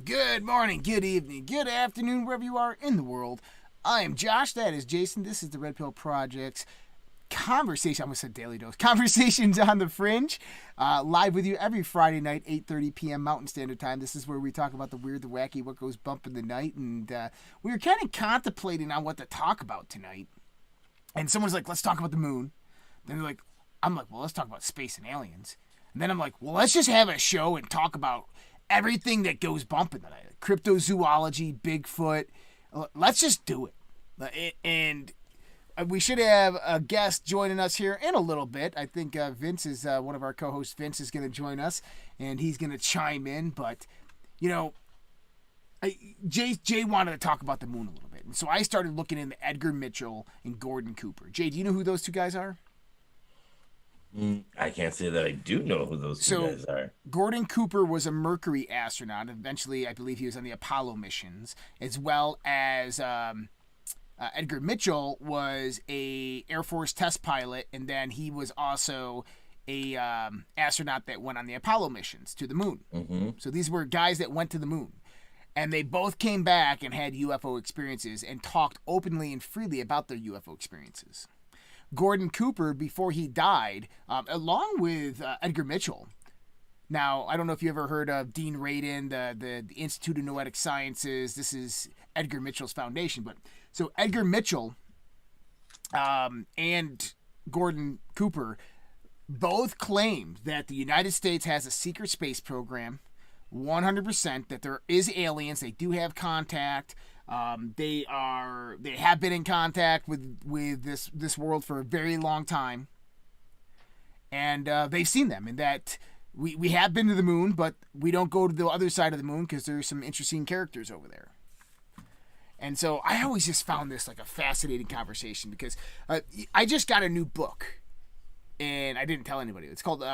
Good morning, good evening, good afternoon, wherever you are in the world. I am Josh, that is Jason. This is the Redpill Project's conversation. I almost said daily dose. Conversations on the Fringe. Live with you every Friday night, 8:30 p.m. Mountain Standard Time. This is where we talk about the weird, the wacky, what goes bump in the night. And we were kind of contemplating on what to talk about tonight. And someone's like, let's talk about the moon. Then they're like, I'm like, well, let's talk about space and aliens. And then I'm like, well, let's just have a show and talk about everything that goes bump in the night. Cryptozoology, Bigfoot. Let's just do it. And we should have a guest joining us here in a little bit. I think Vince is one of our co-hosts. Vince is going to join us, and he's going to chime in. But, you know, Jay wanted to talk about the moon a little bit. And so I started looking into Edgar Mitchell and Gordon Cooper. Jay, do you know who those two guys are? I can't say that I do know who those two guys are. Gordon Cooper was a Mercury astronaut. Eventually, I believe he was on the Apollo missions, as well as Edgar Mitchell was a Air Force test pilot, and then he was also a astronaut that went on the Apollo missions to the moon. Mm-hmm. So these were guys that went to the moon. And they both came back and had UFO experiences and talked openly and freely about their UFO experiences. Gordon Cooper, before he died, along with Edgar Mitchell. Now, I don't know if you ever heard of Dean Radin, the Institute of Noetic Sciences. This is Edgar Mitchell's foundation. But so Edgar Mitchell and Gordon Cooper both claimed that the United States has a secret space program, 100%, that there is aliens. They do have contact. They have been in contact with this world for a very long time, and they've seen them. And that we have been to the moon, but we don't go to the other side of the moon because there's some interesting characters over there. And so I always just found this like a fascinating conversation because I just got a new book, and I didn't tell anybody. It's called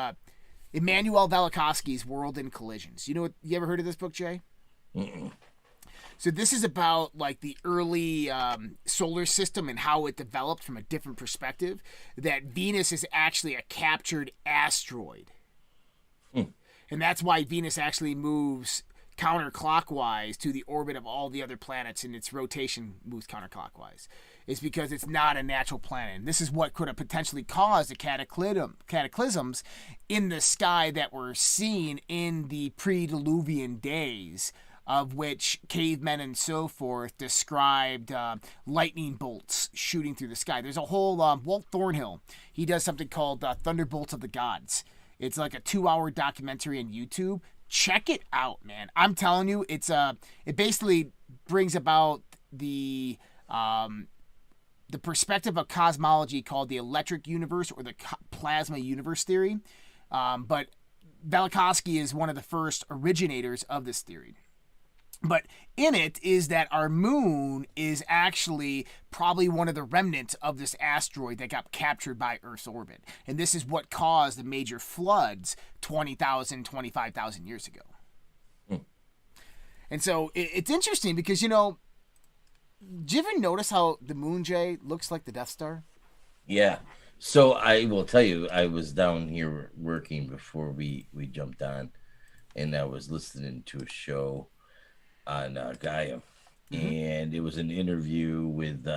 Immanuel Velikovsky's World in Collisions. You ever heard of this book, Jay? Mm-mm. So this is about like the early solar system and how it developed from a different perspective. That Venus is actually a captured asteroid. And that's why Venus actually moves counterclockwise to the orbit of all the other planets, and its rotation moves counterclockwise. It's because it's not a natural planet. And this is what could have potentially caused the cataclysms in the sky that were seen in the pre-Diluvian days, of which cavemen and so forth described lightning bolts shooting through the sky. There's a whole Walt Thornhill. He does something called Thunderbolts of the Gods. It's like a 2-hour documentary on YouTube. Check it out, man. I'm telling you, it basically brings about the perspective of cosmology called the electric universe or the plasma universe theory. But Velikovsky is one of the first originators of this theory. But in it is that our moon is actually probably one of the remnants of this asteroid that got captured by Earth's orbit. And this is what caused the major floods 20,000, 25,000 years ago. And so it's interesting because, did you ever notice how the moon, Jay, looks like the Death Star? Yeah. So I will tell you, I was down here working before we jumped on, and I was listening to a show on Gaia, and it was an interview with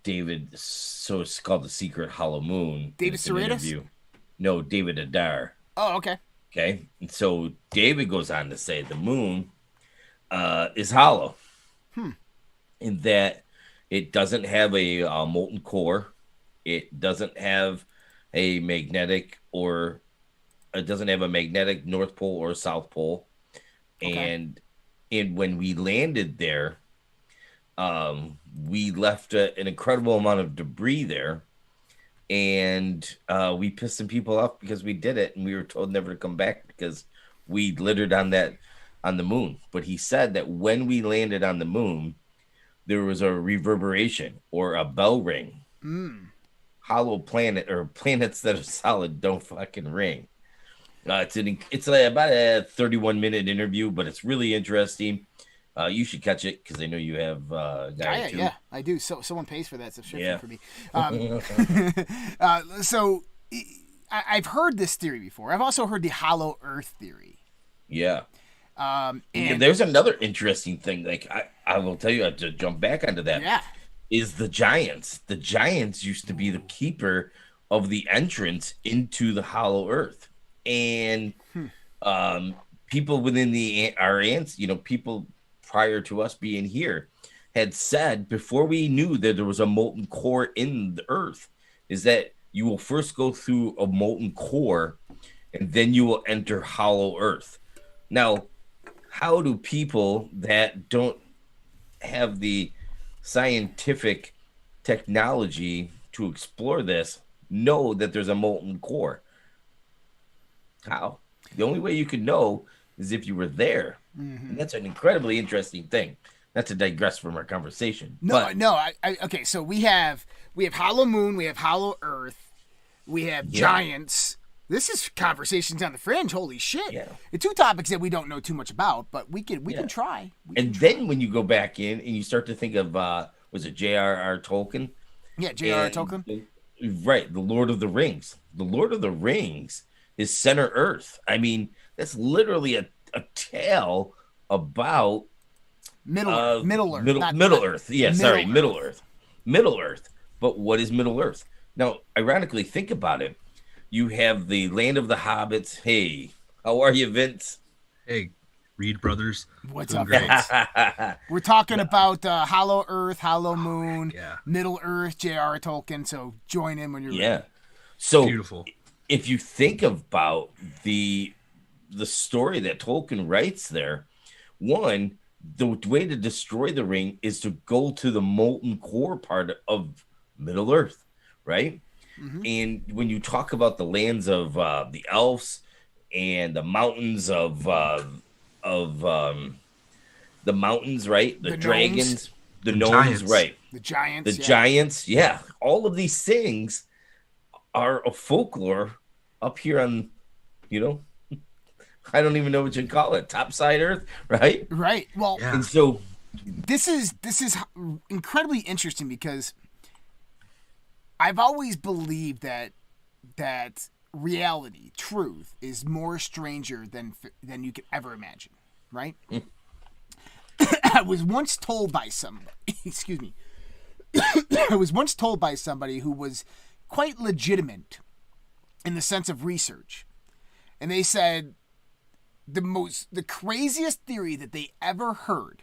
David. So it's called The Secret Hollow Moon. David Serratus? No, David Adar. Oh, okay. Okay, and so David goes on to say the moon is hollow, in that it doesn't have a molten core, it doesn't have a magnetic North Pole or South Pole. Okay. And when we landed there, we left an incredible amount of debris there, and we pissed some people off because we did it, and we were told never to come back because we littered on the moon. But he said that when we landed on the moon, there was a reverberation or a bell ring. Hollow planet or planets that are solid don't fucking ring. It's like about a 31-minute interview, but it's really interesting. You should catch it because I know you have Gaia too. Yeah, I do. So someone pays for that subscription for me. So I've heard this theory before. I've also heard the hollow Earth theory. Yeah. Yeah, And there's another interesting thing. Like I will tell you to jump back onto that. yeah, Is the Giants. The Giants used to be the keeper of the entrance into the Hollow Earth, and um, people within our ants, people prior to us being here, had said before we knew that there was a molten core in the Earth, is that you will first go through a molten core, and then you will enter Hollow Earth. Now, how do people that don't have the scientific technology to explore this know that there's a molten core? How? The only way you could know is if you were there. And that's an incredibly interesting thing. Not to digress from our conversation. Okay, so we have Hollow Moon, we have Hollow Earth, we have Giants. This is conversations on the fringe. Holy shit! Yeah. The two topics that we don't know too much about, but we can try. Then when you go back in and you start to think of was it J.R.R. Tolkien? Yeah, J.R.R. Tolkien. Right, the Lord of the Rings. The Lord of the Rings is Center Earth. I mean, that's literally a tale about Middle Earth. Middle Earth. Middle Earth. But what is Middle Earth? Now, ironically, think about it. You have the land of the hobbits. Hey, how are you, Vince? Hey, Reed brothers. What's up, Vince? We're talking about Hollow Earth, Hollow Moon, Middle Earth, J.R. Tolkien. So join in when you're ready. So beautiful. If you think about the story that Tolkien writes there, one, the way to destroy the ring is to go to the molten core part of Middle Earth, right? And when you talk about the lands of the elves and the mountains of the mountains, right? The dragons, the gnomes, giants. right? The Giants. The Giants, all of these things are a folklore up here on, I don't even know what you'd call it, topside Earth, right? Right. Well, and so this is incredibly interesting because I've always believed that reality, truth, is more stranger than you could ever imagine. Right? I was once told by somebody. Excuse me. I was once told by somebody who was quite legitimate in the sense of research, and they said the craziest theory that they ever heard,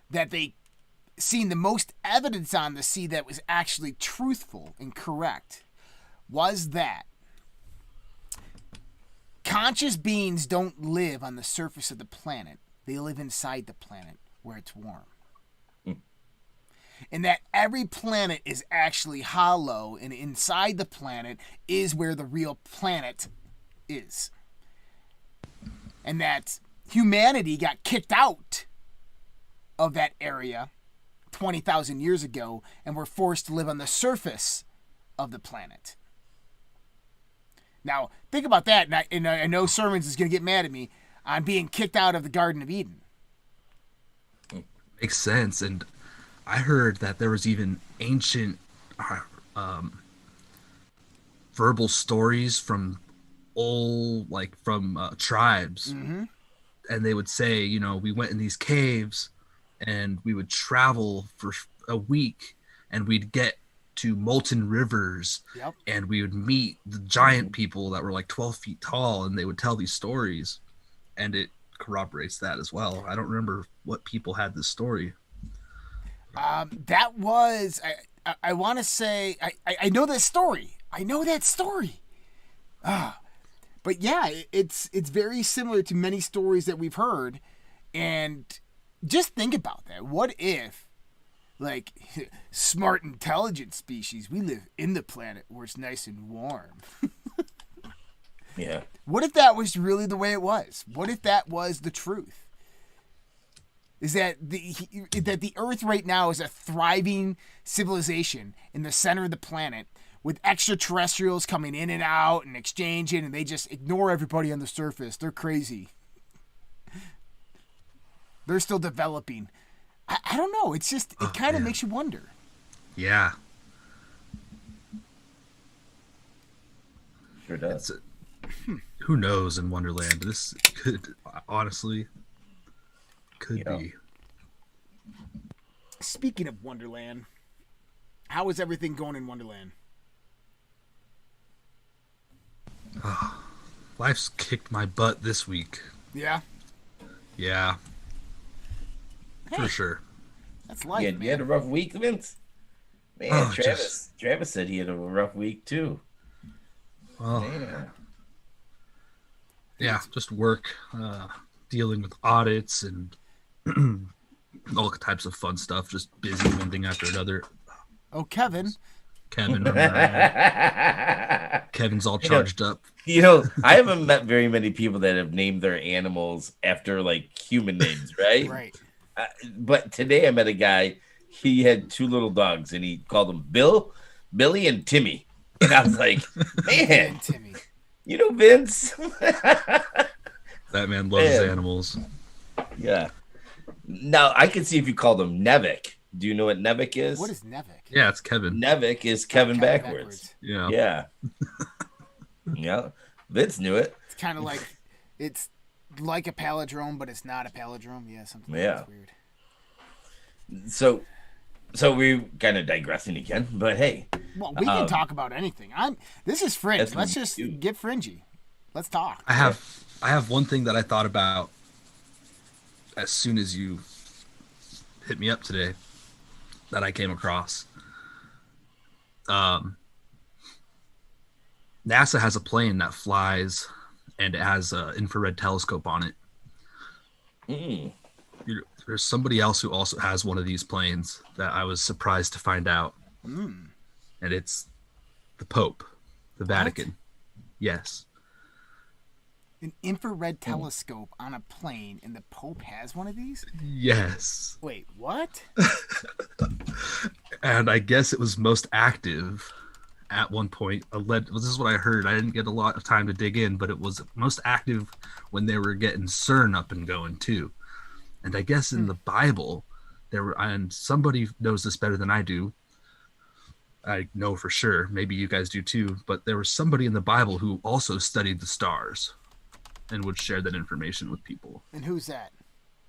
that they seen the most evidence on to see that was actually truthful and correct, was that conscious beings don't live on the surface of the planet. They live inside the planet where it's warm. And that every planet is actually hollow, and inside the planet is where the real planet is. And that humanity got kicked out of that area 20,000 years ago and were forced to live on the surface of the planet. Now, think about that, and I know Sermons is going to get mad at me on being kicked out of the Garden of Eden. Makes sense. And I heard that there was even ancient verbal stories from tribes. And they would say, we went in these caves and we would travel for a week and we'd get to molten rivers. Yep. And we would meet the giant people that were like 12 feet tall, and they would tell these stories, and it corroborates that as well. I don't remember what people had this story. That was, I want to say, I know that story. I know that story. But yeah, it's very similar to many stories that we've heard. And just think about that. What if, like, smart, intelligent species, we live in the planet where it's nice and warm? Yeah. What if that was really the way it was? What if that was the truth? Is that the Earth right now is a thriving civilization in the center of the planet with extraterrestrials coming in and out and exchanging, and they just ignore everybody on the surface. They're crazy. They're still developing. I don't know. It's just, it kind of makes you wonder. Yeah. Sure does. Who knows in Wonderland? This could, honestly, Could be. Speaking of Wonderland, how is everything going in Wonderland? Life's kicked my butt this week. Yeah? Yeah. Hey, for sure. That's life, man. You had a rough week, Vince? Man, Travis said he had a rough week, too. Well, Man. yeah, just work, dealing with audits and all types of fun stuff. Just busy one thing after another. Oh, Kevin. Kevin's all charged up. I haven't met very many people that have named their animals after like human names, right? Right. But today I met a guy. He had 2 little dogs, and he called them Billy, and Timmy. And I was like, man, Timmy. you know Vince. That man loves his animals. Yeah. Now I can see if you called him Nevik. Do you know what Nevik is? What is Nevik? Yeah, it's Kevin. Nevik is Kevin backwards. Yeah. Yeah. Yeah. Vince knew it. It's kind of like it's like a palindrome, but it's not a palindrome. Yeah, something like that's weird. So we're kind of digressing again, but hey. Well, we can talk about anything. This is Fringe. Let's just get fringy. Let's talk. I have one thing that I thought about as soon as you hit me up today that I came across. NASA has a plane that flies and it has an infrared telescope on it. Mm. There's somebody else who also has one of these planes that I was surprised to find out. Mm. And it's the Pope, the Vatican. Yes. An infrared telescope on a plane, and the Pope has one of these? Yes. Wait, what? And I guess it was most active at one point. This is what I heard. I didn't get a lot of time to dig in, but it was most active when they were getting CERN up and going too. And I guess in the Bible, and somebody knows this better than I do. I know for sure. Maybe you guys do too. But there was somebody in the Bible who also studied the stars and would share that information with people. And who's that?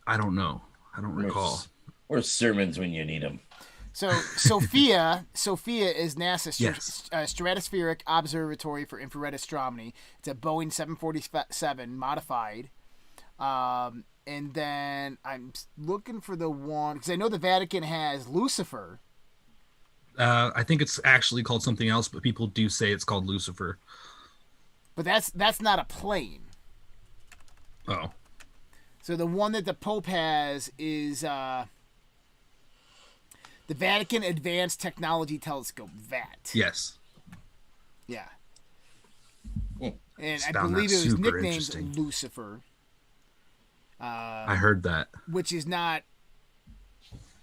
I don't know. I don't recall. Or sermons when you need them. So Sophia is NASA's Yes. Stratospheric Observatory for Infrared Astronomy. It's a Boeing 747 modified. And then I'm looking for the one, because I know the Vatican has Lucifer. I think it's actually called something else, but people do say it's called Lucifer. But that's not a plane. Oh. So the one that the Pope has is the Vatican Advanced Technology Telescope, VAT. Yes. Yeah. And I Found believe that it was super nicknamed interesting. Lucifer. I heard that. Which is not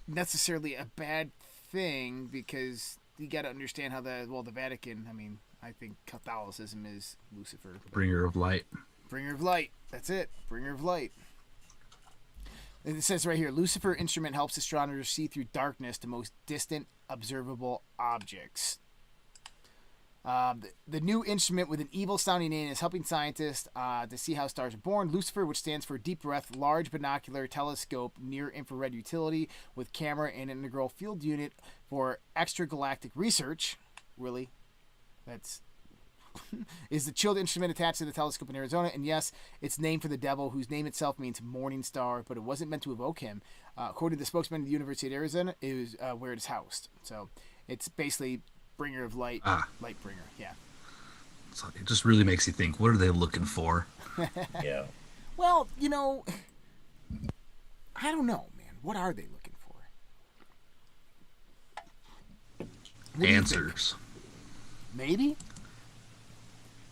necessarily a bad thing, because you got to understand how the Vatican, I think Catholicism is Lucifer. Bringer of light. Bringer of light. That's it. Bringer of light. And it says right here, Lucifer instrument helps astronomers see through darkness to most distant observable objects. The new instrument with an evil-sounding name is helping scientists to see how stars are born. Lucifer, which stands for Deep Breath Large Binocular Telescope Near-Infrared Utility with camera and integral field unit for extragalactic research. Really? That's... is the chilled instrument attached to the telescope in Arizona. And yes, it's named for the devil, whose name itself means morning star, but it wasn't meant to evoke him. According to the spokesman of the University of Arizona, it was where it is housed. So it's basically... bringer of light, light bringer, yeah. So it just really makes you think, what are they looking for? Yeah. Well, I don't know, man. What are they looking for? Answers. Maybe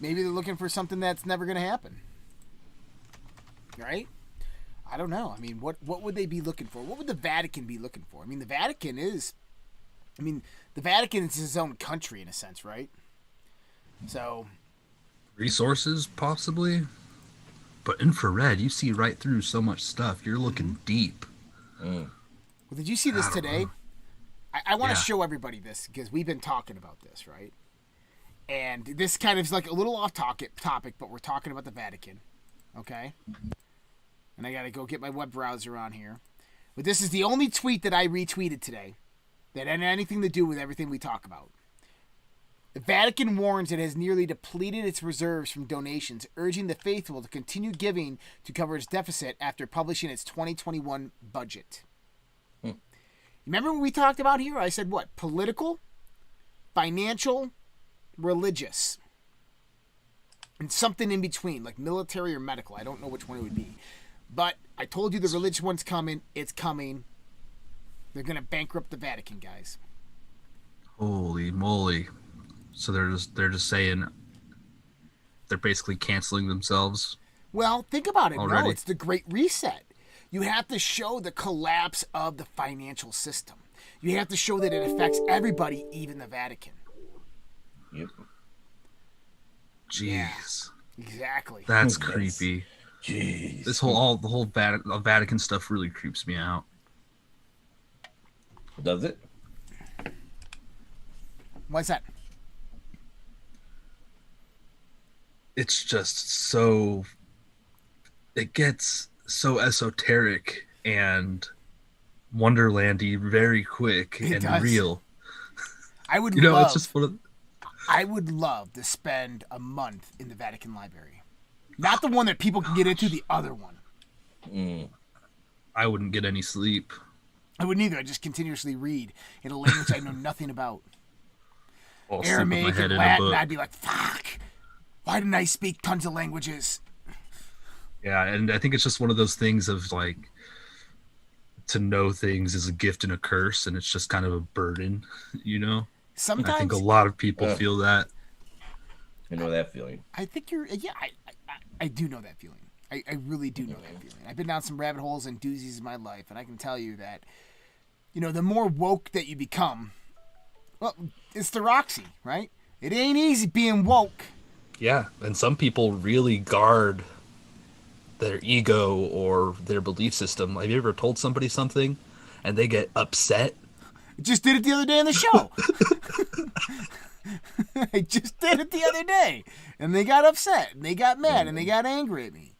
they're looking for something that's never going to happen. Right? I don't know. What would they be looking for? What would the Vatican be looking for? The Vatican is its own country in a sense, right? So Resources, possibly. But infrared, you see right through so much stuff. You're looking deep. Well, did you see this today? I want to show everybody this, because we've been talking about this, right? And this kind of is like a little off topic, but we're talking about the Vatican, okay? And and I got to go get my web browser on here. But this is the only tweet that I retweeted today that had anything to do with everything we talk about. The Vatican warns it has nearly depleted its reserves from donations, urging the faithful to continue giving to cover its deficit after publishing its 2021 budget. Remember what we talked about here? I said what? Political, financial, religious, and something in between, like military or medical. I don't know which one it would be. But I told you the religious one's coming. It's coming. They're going to bankrupt the Vatican, guys. Holy moly. So they're just saying they're basically canceling themselves. Well, think about it. Already? No, it's the Great Reset. You have to show the collapse of the financial system. You have to show that it affects everybody, even the Vatican. Yep. Jeez. Yeah, exactly. That's creepy. Jeez. The whole Vatican stuff really creeps me out. Does it? Why's that? It's just so... It gets so esoteric and Wonderlandy very quick It and does. real. I would It's just one of... I would love to spend a month in the Vatican Library. Not the one that people can get into, the other one. I wouldn't get any sleep. I wouldn't either. I'd just continuously read in a language I know nothing about. I'll sleep with my Aramaic head and in a Latin, book. I'd be like, fuck. Why didn't I speak tons of languages? Yeah, and I think it's just one of those things of like, to know things is a gift and a curse, and it's just kind of a burden, you know? Sometimes I think a lot of people feel that. I know that feeling. I think you're. Yeah, I do know that feeling. I really do know that feeling. I've been down some rabbit holes and doozies in my life, and I can tell you that, the more woke that you become, well, it's the Roxy, right? It ain't easy being woke. Yeah, and some people really guard their ego or their belief system. Have you ever told somebody something and they get upset? I just did it the other day on the show. I just did it the other day, and they got upset, and they got mad, and they got angry at me.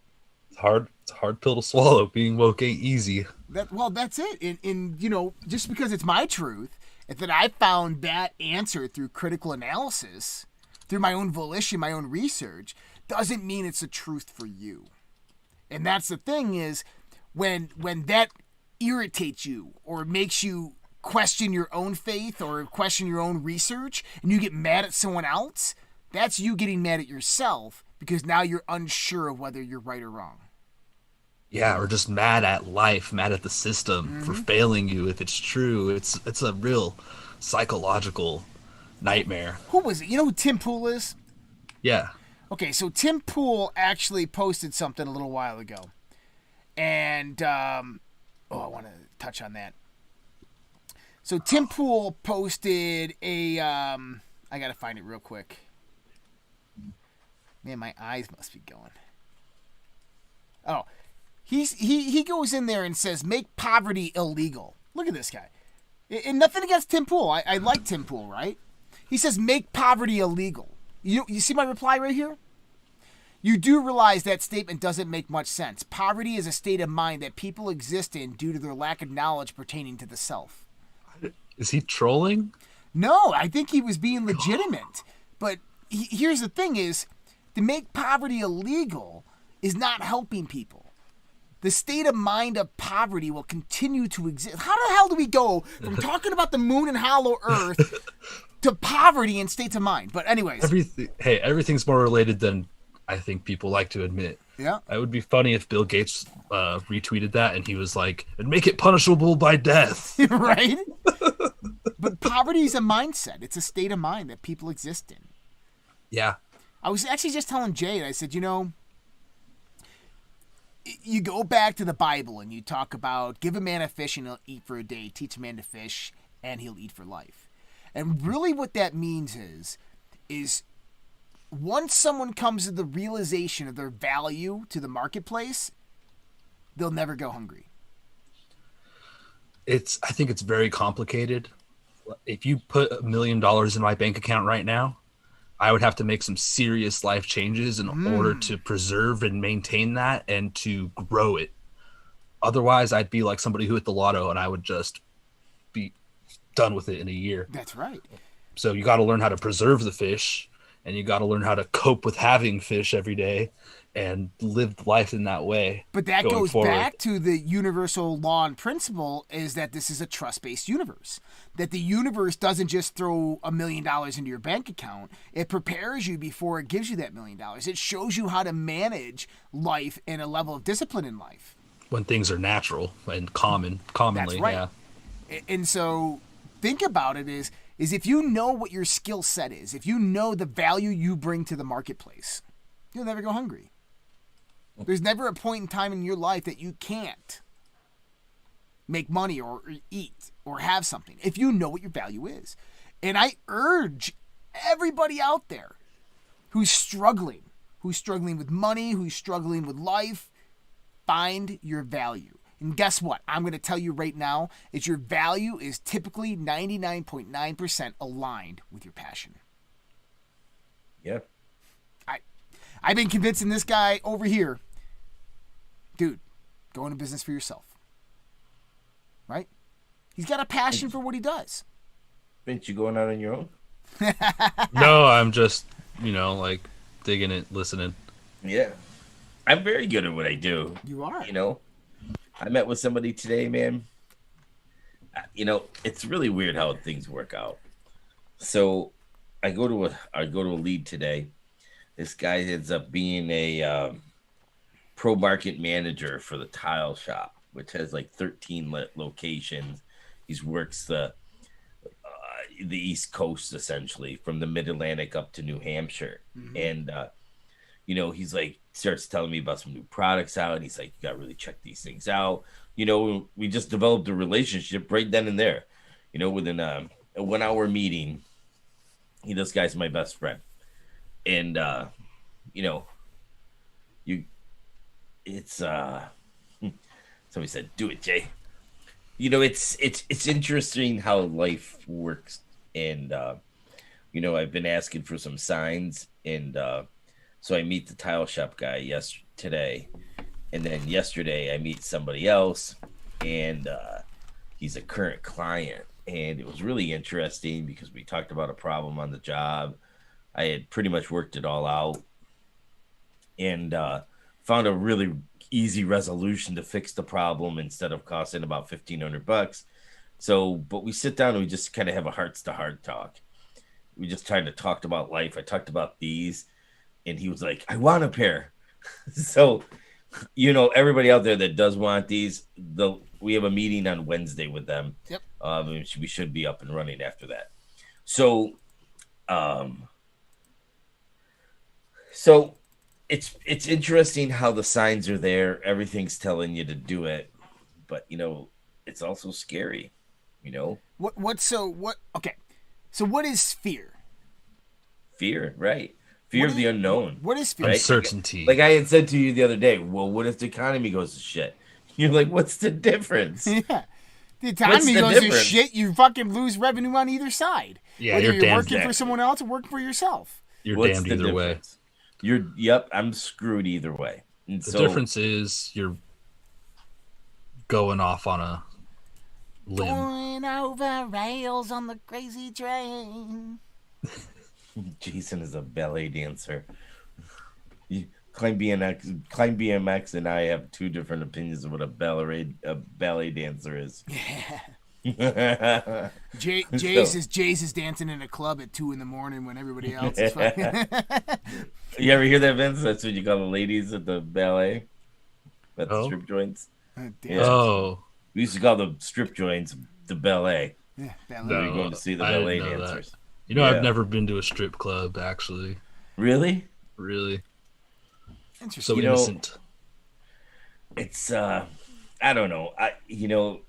It's a hard pill to swallow. Being woke ain't easy. That's it. And just because it's my truth, if that I found that answer through critical analysis, through my own volition, my own research, doesn't mean it's the truth for you. And that's the thing is, when that irritates you or makes you question your own faith or question your own research, and you get mad at someone else, that's you getting mad at yourself because now you're unsure of whether you're right or wrong. Yeah, or just mad at life, mad at the system for failing you if it's true. It's a real psychological nightmare. Who was it? You know who Tim Pool is? Yeah. Okay, so Tim Pool actually posted something a little while ago. And, I want to touch on that. So Tim Pool posted a, I got to find it real quick. Man, my eyes must be going. Oh, he goes in there and says, make poverty illegal. Look at this guy. And nothing against Tim Pool. I like Tim Pool, right? He says, make poverty illegal. You see my reply right here? You do realize that statement doesn't make much sense. Poverty is a state of mind that people exist in due to their lack of knowledge pertaining to the self. Is he trolling? No, I think he was being legitimate. But here's the thing is, to make poverty illegal is not helping people. The state of mind of poverty will continue to exist. How the hell do we go from talking about the moon and hollow earth to poverty and states of mind? But anyways. Everything's more related than I think people like to admit. Yeah. It would be funny if Bill Gates retweeted that and he was like, and make it punishable by death. Right? But poverty is a mindset. It's a state of mind that people exist in. Yeah. I was actually just telling Jade, I said, you go back to the Bible and you talk about give a man a fish and he'll eat for a day, teach a man to fish and he'll eat for life. And really what that means is once someone comes to the realization of their value to the marketplace, they'll never go hungry. I think it's very complicated. If you put $1 million in my bank account right now, I would have to make some serious life changes in order to preserve and maintain that and to grow it. Otherwise, I'd be like somebody who hit the lotto, and I would just be done with it in a year. That's right. So you got to learn how to preserve the fish, and you got to learn how to cope with having fish every day and live life in that way. But that going goes forward. back to the universal law and principle is that this is a trust-based universe. That the universe doesn't just throw $1 million into your bank account. It prepares you before it gives you that $1 million. It shows you how to manage life and a level of discipline in life. When things are natural and commonly. That's right. Yeah. And so think about it is if you know what your skill set is, if you know the value you bring to the marketplace, you'll never go hungry. There's never a point in time in your life that you can't make money or eat or have something if you know what your value is. And I urge everybody out there who's struggling with money, who's struggling with life, find your value. And guess what? I'm going to tell you right now is your value is typically 99.9% aligned with your passion. Yeah. I've been convincing this guy over here, dude, go into business for yourself. Right? He's got a passion for what he does. Aren't you going out on your own? No, I'm just, like digging it, listening. Yeah. I'm very good at what I do. You are. I met with somebody today, man. It's really weird how things work out. So I go to a lead today. This guy ends up being a pro market manager for the tile shop, which has like 13 locations. He works the East Coast, essentially, from the Mid-Atlantic up to New Hampshire. Mm-hmm. And, he's like, starts telling me about some new products out. And he's like, you got to really check these things out. We just developed a relationship right then and there, within a 1 hour meeting. This guy's my best friend. And, somebody said, do it, Jay. It's interesting how life works. And, I've been asking for some signs. And so I meet the tile shop guy today. And then yesterday I meet somebody else. And he's a current client. And it was really interesting because we talked about a problem on the job. I had pretty much worked it all out and found a really easy resolution to fix the problem instead of costing about $1,500. So, but we sit down and we just kind of have a heart-to-heart talk. We just kind of talked about life. I talked about these, and he was like, I want a pair. So, everybody out there that does want these, we have a meeting on Wednesday with them. Yep. We should be up and running after that. So, it's interesting how the signs are there. Everything's telling you to do it, but it's also scary. Okay. So what is fear? Fear, right? Fear of the unknown. What is fear? Right? Uncertainty. Like I had said to you the other day, well, what if the economy goes to shit? You're like, what's the difference? Yeah. The economy goes to shit, you fucking lose revenue on either side. Yeah, whether you're working exactly. for someone else or working for yourself. You're damned either way. Yep, I'm screwed either way. And the difference is you're going off on a limb. Going over rails on the crazy train. Jason is a ballet dancer. Climb BMX and I have two different opinions of what a ballet dancer is. Yeah. Jace is dancing in a club at 2 a.m. when everybody else is fucking. You ever hear that, Vince? That's what you call the ladies at the ballet, at the strip joints. Yeah. Oh, we used to call the strip joints the ballet. Yeah, ballet. We're going to see the ballet dancers. That. I've never been to a strip club actually. Really? Interesting. So innocent. It's I don't know.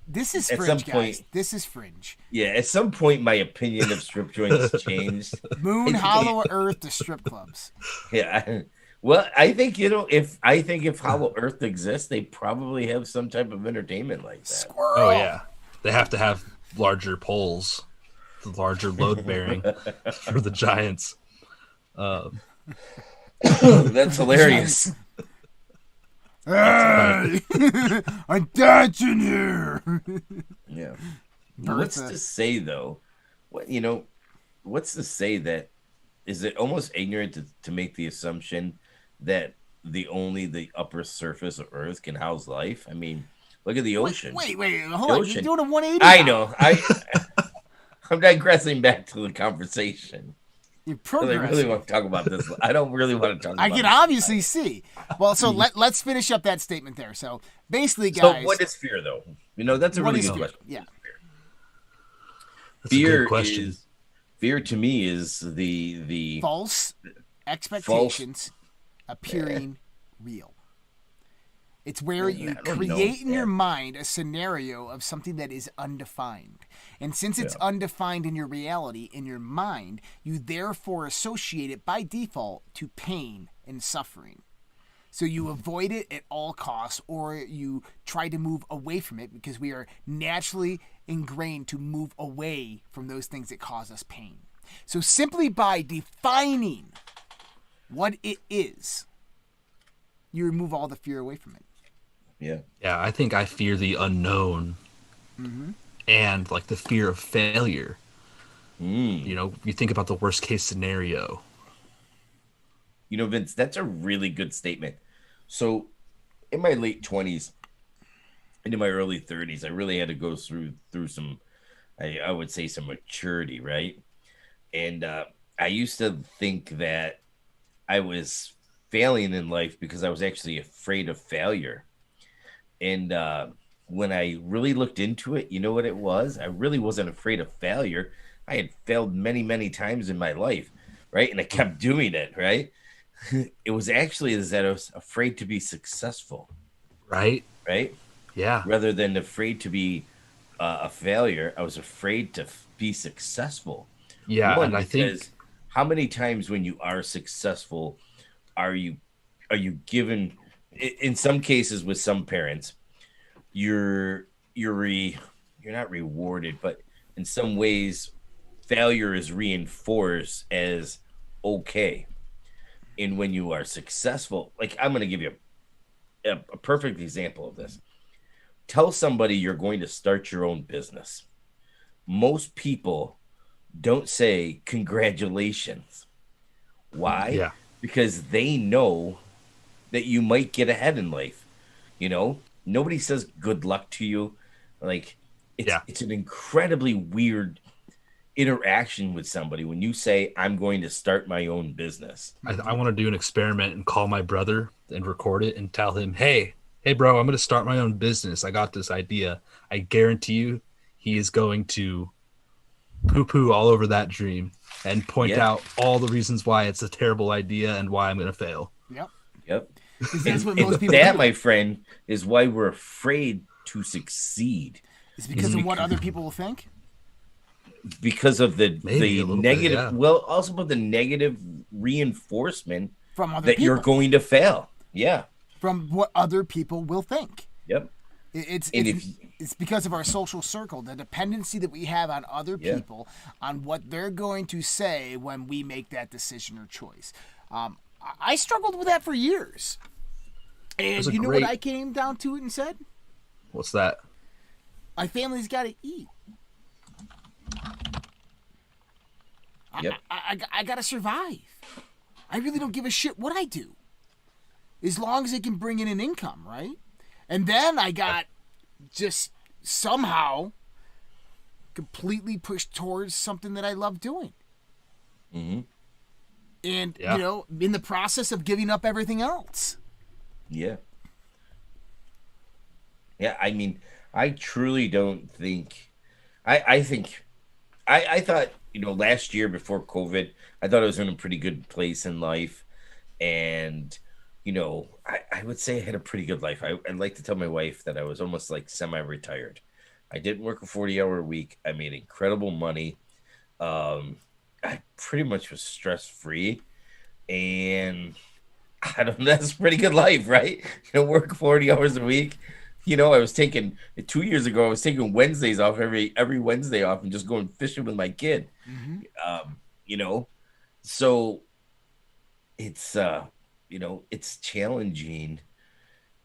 This is at Fringe, some point, guys. This is Fringe. Yeah, at some point, my opinion of strip joints changed. Moon, Hollow Earth to strip clubs. Yeah. Well, I think if Hollow Earth exists, they probably have some type of entertainment like that. Squirrel. Oh yeah, they have to have larger poles, larger load bearing for the giants. That's hilarious. Hey, I'm dancing here. Yeah. Bertha. What's to say though? What's to say that is it almost ignorant to make the assumption that only the upper surface of Earth can house life? I mean, look at the ocean. Wait, hold The on. ocean. You're doing a 180. I now. know. I'm digressing back to the conversation. You're I progressing. really want to talk about this. I don't really want to talk about I can this. obviously see. Well, so let's finish up that statement there. So basically, So guys. what is fear though? That's a what really is good fear? question. Yeah. That's a good question. Fear to me is the False expectations appearing real. It's where you create in your mind a scenario of something that is undefined. And since it's undefined in your reality, in your mind, you therefore associate it by default to pain and suffering. So you avoid it at all costs, or you try to move away from it because we are naturally ingrained to move away from those things that cause us pain. So simply by defining what it is, you remove all the fear away from it. Yeah. Yeah, I think I fear the unknown and like the fear of failure. You think about the worst case scenario. Vince, that's a really good statement. So in my late 20s, into my early 30s, I really had to go through some, I would say some maturity, right? And I used to think that I was failing in life because I was actually afraid of failure. And when I really looked into it, you know what it was? I really wasn't afraid of failure. I had failed many, many times in my life, right? And I kept doing it, right? It was actually that I was afraid to be successful. Right? Right? Yeah. Rather than afraid to be a failure, I was afraid to be successful. Yeah, and I think how many times when you are successful are you given, in some cases with some parents, you're not rewarded, but in some ways failure is reinforced as okay. And when you are successful, like I'm going to give you a perfect example of this. Tell somebody you're going to start your own business. Most people don't say congratulations. Why? Yeah. Because they know that you might get ahead in life. Nobody says good luck to you. Like it's an incredibly weird interaction with somebody when you say I'm going to start my own business. I want to do an experiment and call my brother and record it and tell him, hey bro, I'm going to start my own business. I got this idea. I guarantee you he is going to poo-poo all over that dream and point out all the reasons why it's a terrible idea and why I'm going to fail. Yep. That's what And most people that, do. my friend, is why we're afraid to succeed. It's because of what other people will think? Because of the negative, bit, yeah. well, also about the negative reinforcement From other that people. you're going to fail. Yeah. From what other people will think. Yep. It's because of our social circle, the dependency that we have on other people, on what they're going to say when we make that decision or choice. I struggled with that for years. And you know what I came down to it and said? What's that? My family's got to eat. Yep. I got to survive. I really don't give a shit what I do. As long as it can bring in an income, right? And then I got just somehow completely pushed towards something that I love doing. Mm-hmm. And, in the process of giving up everything else. Yeah. Yeah, I mean, I truly don't think... I thought, last year before COVID, I thought I was in a pretty good place in life. And... I would say I had a pretty good life. I'd like to tell my wife that I was almost like semi-retired. I didn't work a 40-hour week. I made incredible money. I pretty much was stress-free. And I don't know, that's a pretty good life, right? Work 40 hours a week. I was taking 2 years ago, I was taking Wednesdays off, every Wednesday off, and just going fishing with my kid. Mm-hmm. So it's it's challenging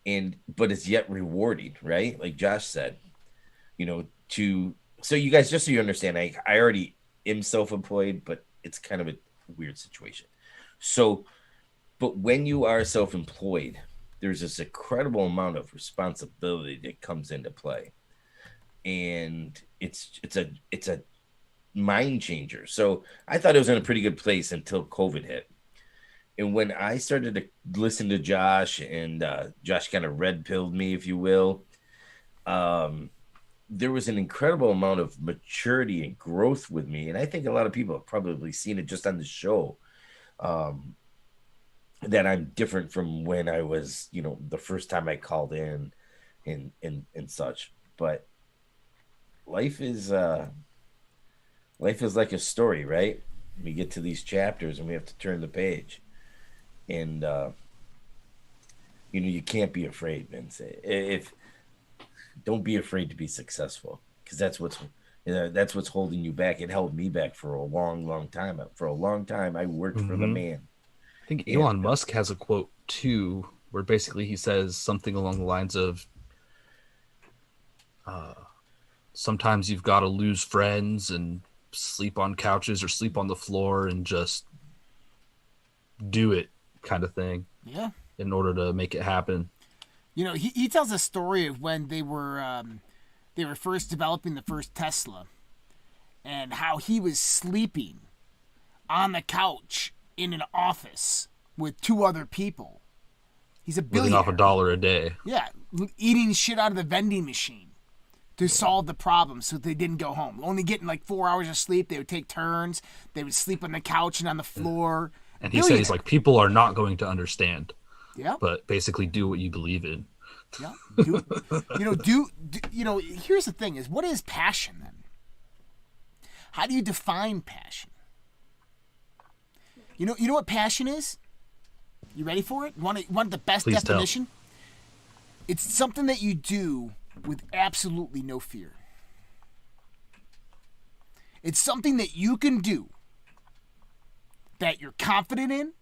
but it's yet rewarding, right? Like Josh said, so you guys, just so you understand, I already am self-employed, but it's kind of a weird situation. So, but when you are self-employed, there's this incredible amount of responsibility that comes into play, and it's a mind changer. So I thought it was in a pretty good place until COVID hit. And when I started to listen to Josh, and Josh kind of red-pilled me, if you will, there was an incredible amount of maturity and growth with me. And I think a lot of people have probably seen it just on the show, that I'm different from when I was, the first time I called in and such. But life is like a story, right? We get to these chapters and we have to turn the page. And you can't be afraid, Vince. Don't be afraid to be successful, because that's what's holding you back. It held me back for a long time. For a long time, I worked for the man. I think Elon Musk has a quote too, where basically he says something along the lines of, sometimes you've got to lose friends and sleep on couches or sleep on the floor and just do it, kind of thing. Yeah. In order to make it happen. He tells a story of when they were first developing the first Tesla, and how he was sleeping on the couch in an office with two other people. He's a billionaire. Living off $1 a day. Yeah, eating shit out of the vending machine to solve the problem so they didn't go home. Only getting like 4 hours of sleep. They would take turns. They would sleep on the couch and on the floor. And he said, he's like, people are not going to understand. Yeah. But basically do what you believe in. Yeah. Here's the thing is, what is passion then? How do you define passion? You know what passion is? You ready for it? You want the best Please definition? Tell. It's something that you do with absolutely no fear. It's something that you can do, that you're confident in,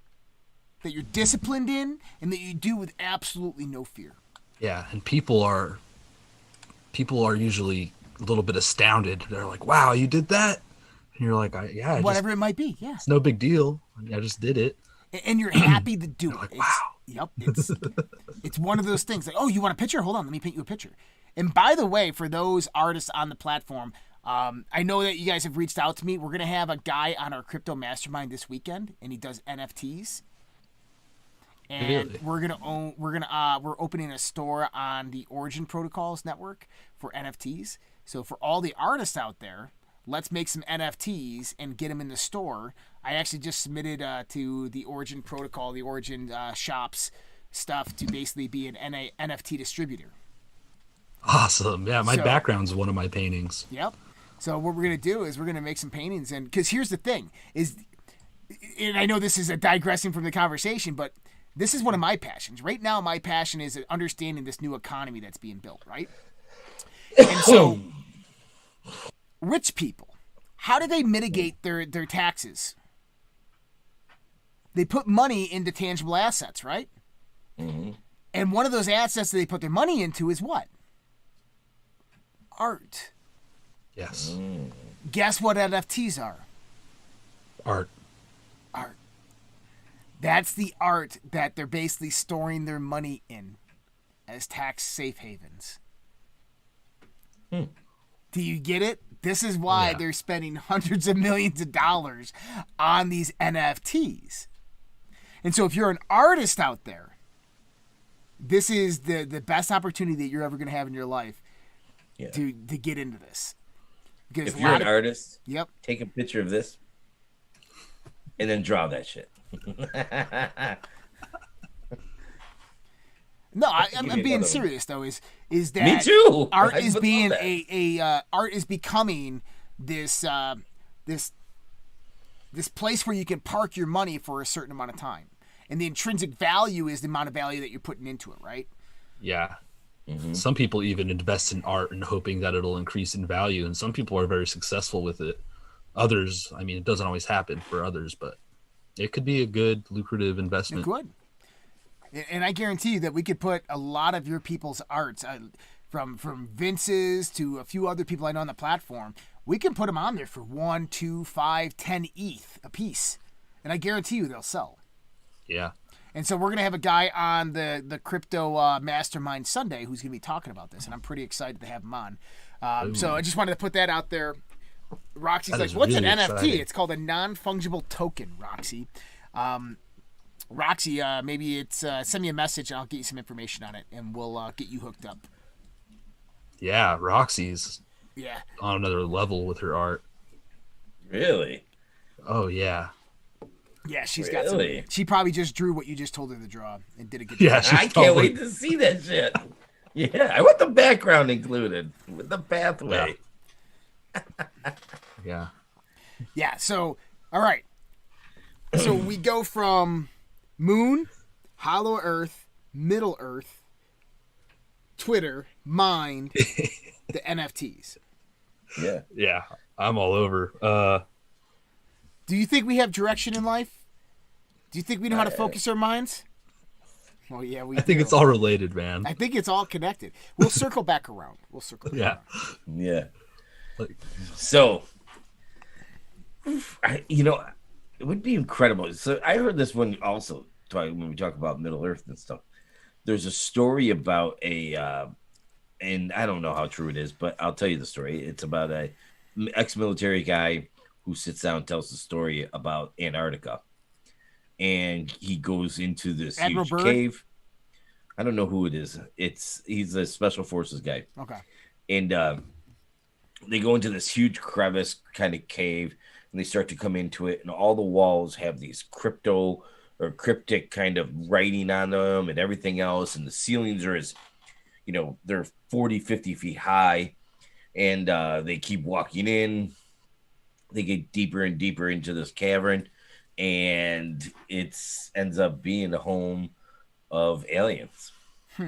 that you're disciplined in, and that you do with absolutely no fear. Yeah, and people are usually a little bit astounded. They're like, "Wow, you did that?" And you're like, whatever it might be. Yeah, it's no big deal. I just did it." And you're happy to do it. Like, wow. Yep. It's one of those things like, oh, you want a picture? Hold on, let me paint you a picture. And by the way, for those artists on the platform, I know that you guys have reached out to me. We're gonna have a guy on our crypto mastermind this weekend, and he does NFTs. And really? we're opening a store on the Origin Protocols network for NFTs. So for all the artists out there, let's make some NFTs and get them in the store. I actually just submitted to the Origin Protocol, the Origin shops stuff to basically be an NFT distributor. Awesome. Yeah, my background's one of my paintings. Yep. So what we're going to do is we're going to make some paintings. And because here's the thing is, and I know this is a digressing from the conversation, but this is one of my passions. Right now, my passion is understanding this new economy that's being built, right? And so, rich people, how do they mitigate their taxes? They put money into tangible assets, right? Mm-hmm. And one of those assets that they put their money into is what? Art. Yes. Guess what NFTs are? Art. That's the art that they're basically storing their money in as tax safe havens. Do you get it? This is why they're spending hundreds of millions of dollars on these NFTs. And so if you're an artist out there, this is the best opportunity that you're ever going to have in your life to get into this. Because if you're an artist, yep, take a picture of this and then draw that shit. No, I'm being serious though. Is that me too? Art is being art is becoming this this place where you can park your money for a certain amount of time, and the intrinsic value is the amount of value that you're putting into it, right? Yeah. Mm-hmm. Some people even invest in art and hoping that it'll increase in value, and some people are very successful with it. Others, I mean, it doesn't always happen for others, but it could be a good, lucrative investment. It could. And I guarantee you that we could put a lot of your people's arts, from Vince's to a few other people I know on the platform, we can put them on there for 1, 2, 5, 10 ETH a piece. And I guarantee you they'll sell. Yeah. And so we're going to have a guy on the Crypto Mastermind Sunday who's going to be talking about this. And I'm pretty excited to have him on. So I just wanted to put that out there. Roxy's like, what's an NFT? Exciting. It's called a non-fungible token, Roxy. Roxy, maybe it's send me a message and I'll get you some information on it, and we'll get you hooked up. Yeah, Roxy's on another level with her art. Really? Oh, yeah. Yeah, she's got some. She probably just drew what you just told her to draw and did a good job. I can't wait to see that shit. Yeah, I want the background included with the pathway. Yeah. Yeah, so, all right. So we go from Moon, Hollow Earth, Middle Earth, Twitter, Mind, the NFTs. Yeah. Yeah, I'm all over. Do you think we have direction in life? Do you think we know how to focus our minds? Well, yeah, we I think it's all related, man. I think it's all connected. We'll circle back around. Yeah. Like, so, it would be incredible. So I heard this one also when we talk about Middle Earth and stuff. There's a story about and I don't know how true it is, but I'll tell you the story. It's about a ex-military guy who sits down and tells the story about Antarctica. And he goes into this Admiral huge cave. I don't know who it is. He's a special forces guy. Okay. And they go into this huge crevice kind of cave, and they start to come into it, and all the walls have these cryptic kind of writing on them and everything else. And the ceilings are they're 40, 50 feet high. And they keep walking in. They get deeper and deeper into this cavern, and it ends up being the home of aliens.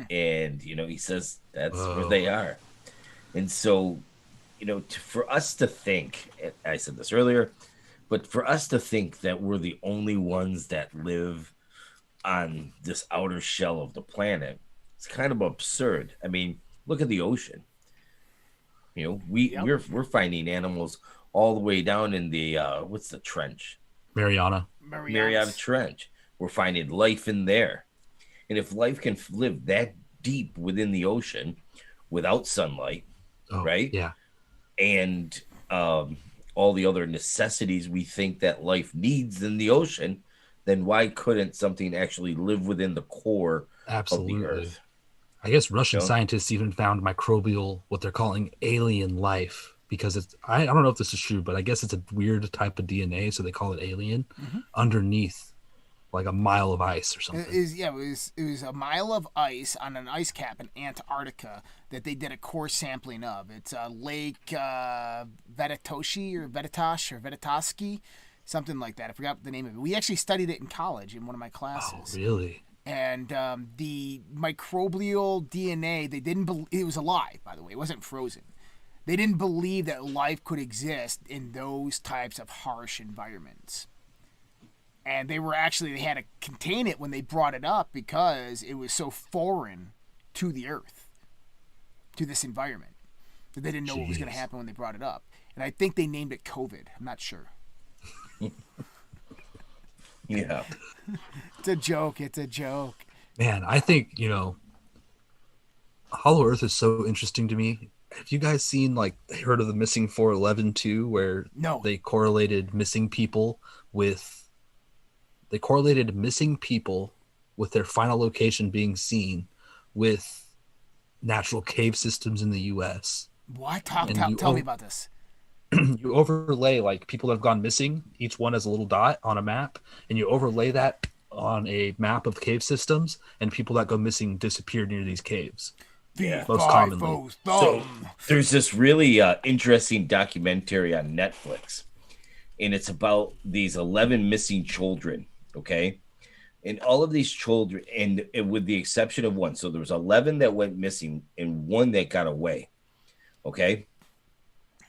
And, he says that's where they are. And so, for us to think, I said this earlier, but for us to think that we're the only ones that live on this outer shell of the planet, it's kind of absurd. I mean, look at the ocean. We're finding animals all the way down in the what's the trench? Mariana Trench. We're finding life in there. And if life can live that deep within the ocean without sunlight, right? Yeah. And all the other necessities we think that life needs in the ocean, then why couldn't something actually live within the core of the Earth? I guess Russian scientists even found microbial, what they're calling alien life, because I don't know if this is true, but I guess it's a weird type of DNA, so they call it alien, underneath like a mile of ice or something. It was a mile of ice on an ice cap in Antarctica that they did a core sampling of. It's Lake Vetatoski, something like that. I forgot the name of it. We actually studied it in college in one of my classes. Oh, really? And the microbial DNA, they didn't believe it was alive, by the way. It wasn't frozen. They didn't believe that life could exist in those types of harsh environments. And they had to contain it when they brought it up because it was so foreign to the Earth, to this environment, that they didn't know what was going to happen when they brought it up. And I think they named it COVID. I'm not sure. Yeah. It's a joke. Man, I think, Hollow Earth is so interesting to me. Have you guys heard of the Missing 411 too, where they correlated missing people with their final location being seen with natural cave systems in the U.S. What? Tell me about this. You overlay people that have gone missing, each one has a little dot on a map, and you overlay that on a map of cave systems, and people that go missing disappear near these caves. Yeah, most commonly. So there's this really interesting documentary on Netflix, and it's about these 11 missing children. Okay, and all of these children, and with the exception of one, so there was 11 that went missing and one that got away. Okay,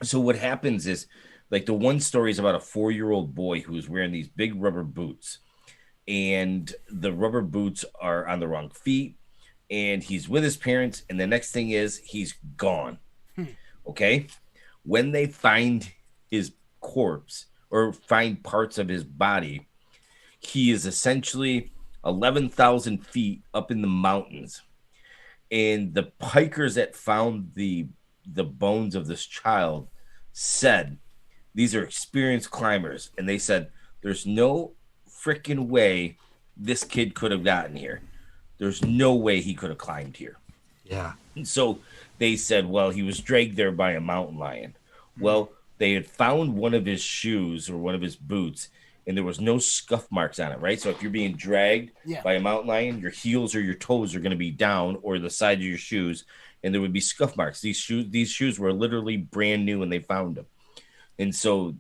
so what happens is, the one story is about a 4-year-old boy who was wearing these big rubber boots, and the rubber boots are on the wrong feet, and he's with his parents, and the next thing is he's gone. Okay? When they find his corpse or find parts of his body, he is essentially 11,000 feet up in the mountains. And the pikers that found the bones of this child said, these are experienced climbers, and they said, there's no freaking way this kid could have gotten here. There's no way he could have climbed here. Yeah. And so they said, well, he was dragged there by a mountain lion. Well, they had found one of his shoes or one of his boots, and there was no scuff marks on it, right? So if you're being dragged by a mountain lion, your heels or your toes are going to be down, or the side of your shoes, and there would be scuff marks. These shoes were literally brand new when they found them. And so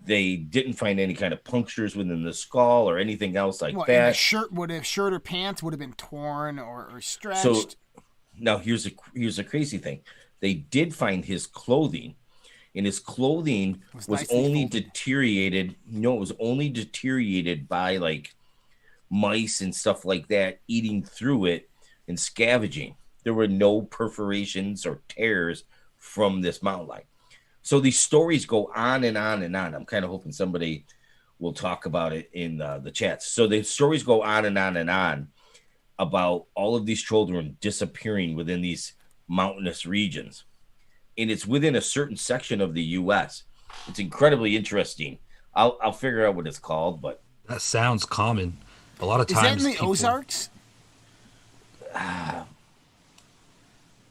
they didn't find any kind of punctures within the skull or anything else like that. The shirt or pants would have been torn or stretched. So now here's a crazy thing. They did find his clothing, and his clothing was only deteriorated. No, it was only deteriorated by like mice and stuff like that eating through it and scavenging. There were no perforations or tears from this mountain lion. So these stories go on and on and on. I'm kind of hoping somebody will talk about it in the chats. So the stories go on and on and on about all of these children disappearing within these mountainous regions. And it's within a certain section of the U.S. It's incredibly interesting. I'll figure out what it's called, but that sounds common. A lot of times. Is that in the Ozarks? I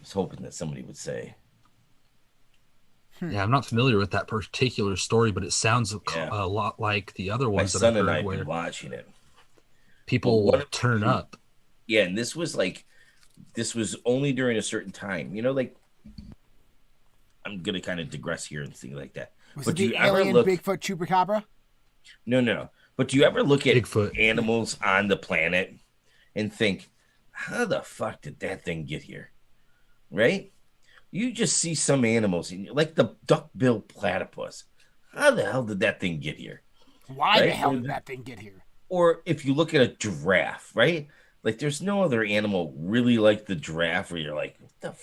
was hoping that somebody would say. Yeah, I'm not familiar with that particular story, but it sounds a lot like the other ones that I've heard. My son and I have been watching it. People will turn up. Yeah, and this was only during a certain time. You know, like, I'm going to kind of digress here and things like that. Was it the alien Bigfoot Chupacabra? No. But do you ever look at Bigfoot animals on the planet and think, how the fuck did that thing get here? Right? You just see some animals, like the duck-billed platypus. How the hell did that thing get here? Why the hell did that thing get here? Or if you look at a giraffe, right? Like, there's no other animal really like the giraffe where you're like, what the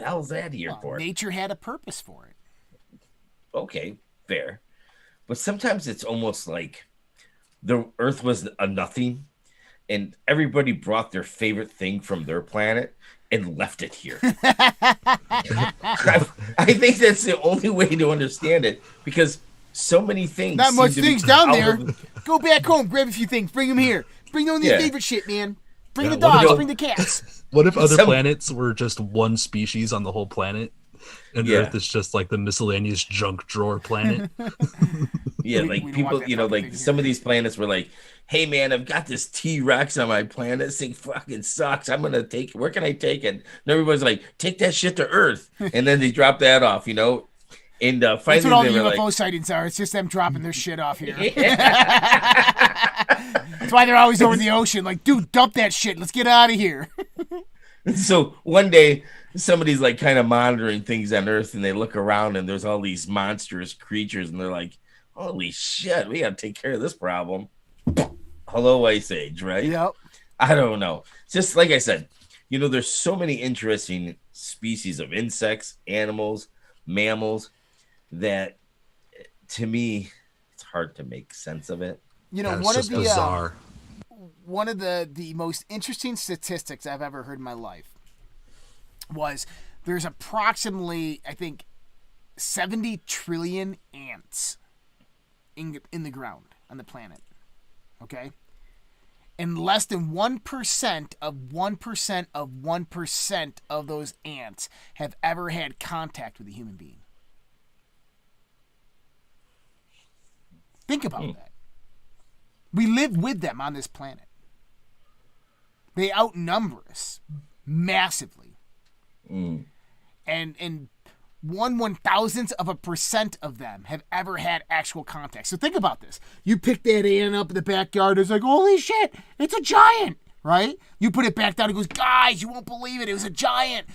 hell is that here for? Nature had a purpose for it. Okay, fair. But sometimes it's almost like the Earth was a nothing, and everybody brought their favorite thing from their planet and left it here. I think that's the only way to understand it, because so many things. Not much things down there. Go back home, grab a few things, bring them here. Bring on your favorite shit, man. Bring the dogs, bring the cats. What if other planets were just one species on the whole planet? And Earth is just like the miscellaneous junk drawer planet. Yeah, like people, like some of these planets were like, hey man, I've got this T-Rex on my planet. This thing fucking sucks. I'm going to take it. Where can I take it? And everybody's like, take that shit to Earth. And then they drop that off, And finally that's what all the UFO sightings are. It's just them dropping their shit off here. That's why they're always over the ocean. Like, dude, dump that shit. Let's get out of here. So one day, somebody's like kind of monitoring things on Earth, and they look around, and there's all these monstrous creatures, and they're like, holy shit, we got to take care of this problem. Hello, Ice Age, right? Yep. I don't know. Just like I said, there's so many interesting species of insects, animals, mammals, that to me, it's hard to make sense of it. Bizarre. One of the most interesting statistics I've ever heard in my life was there's approximately, I think, 70 trillion ants in the ground on the planet. Okay? And less than 1% of 1% of 1% of those ants have ever had contact with a human being. Think about that. We live with them on this planet. They outnumber us massively. And 1/1000% of them have ever had actual contact. So think about this. You pick that ant up in the backyard. It's like, holy shit, it's a giant, right? You put it back down. It goes, guys, you won't believe it. It was a giant.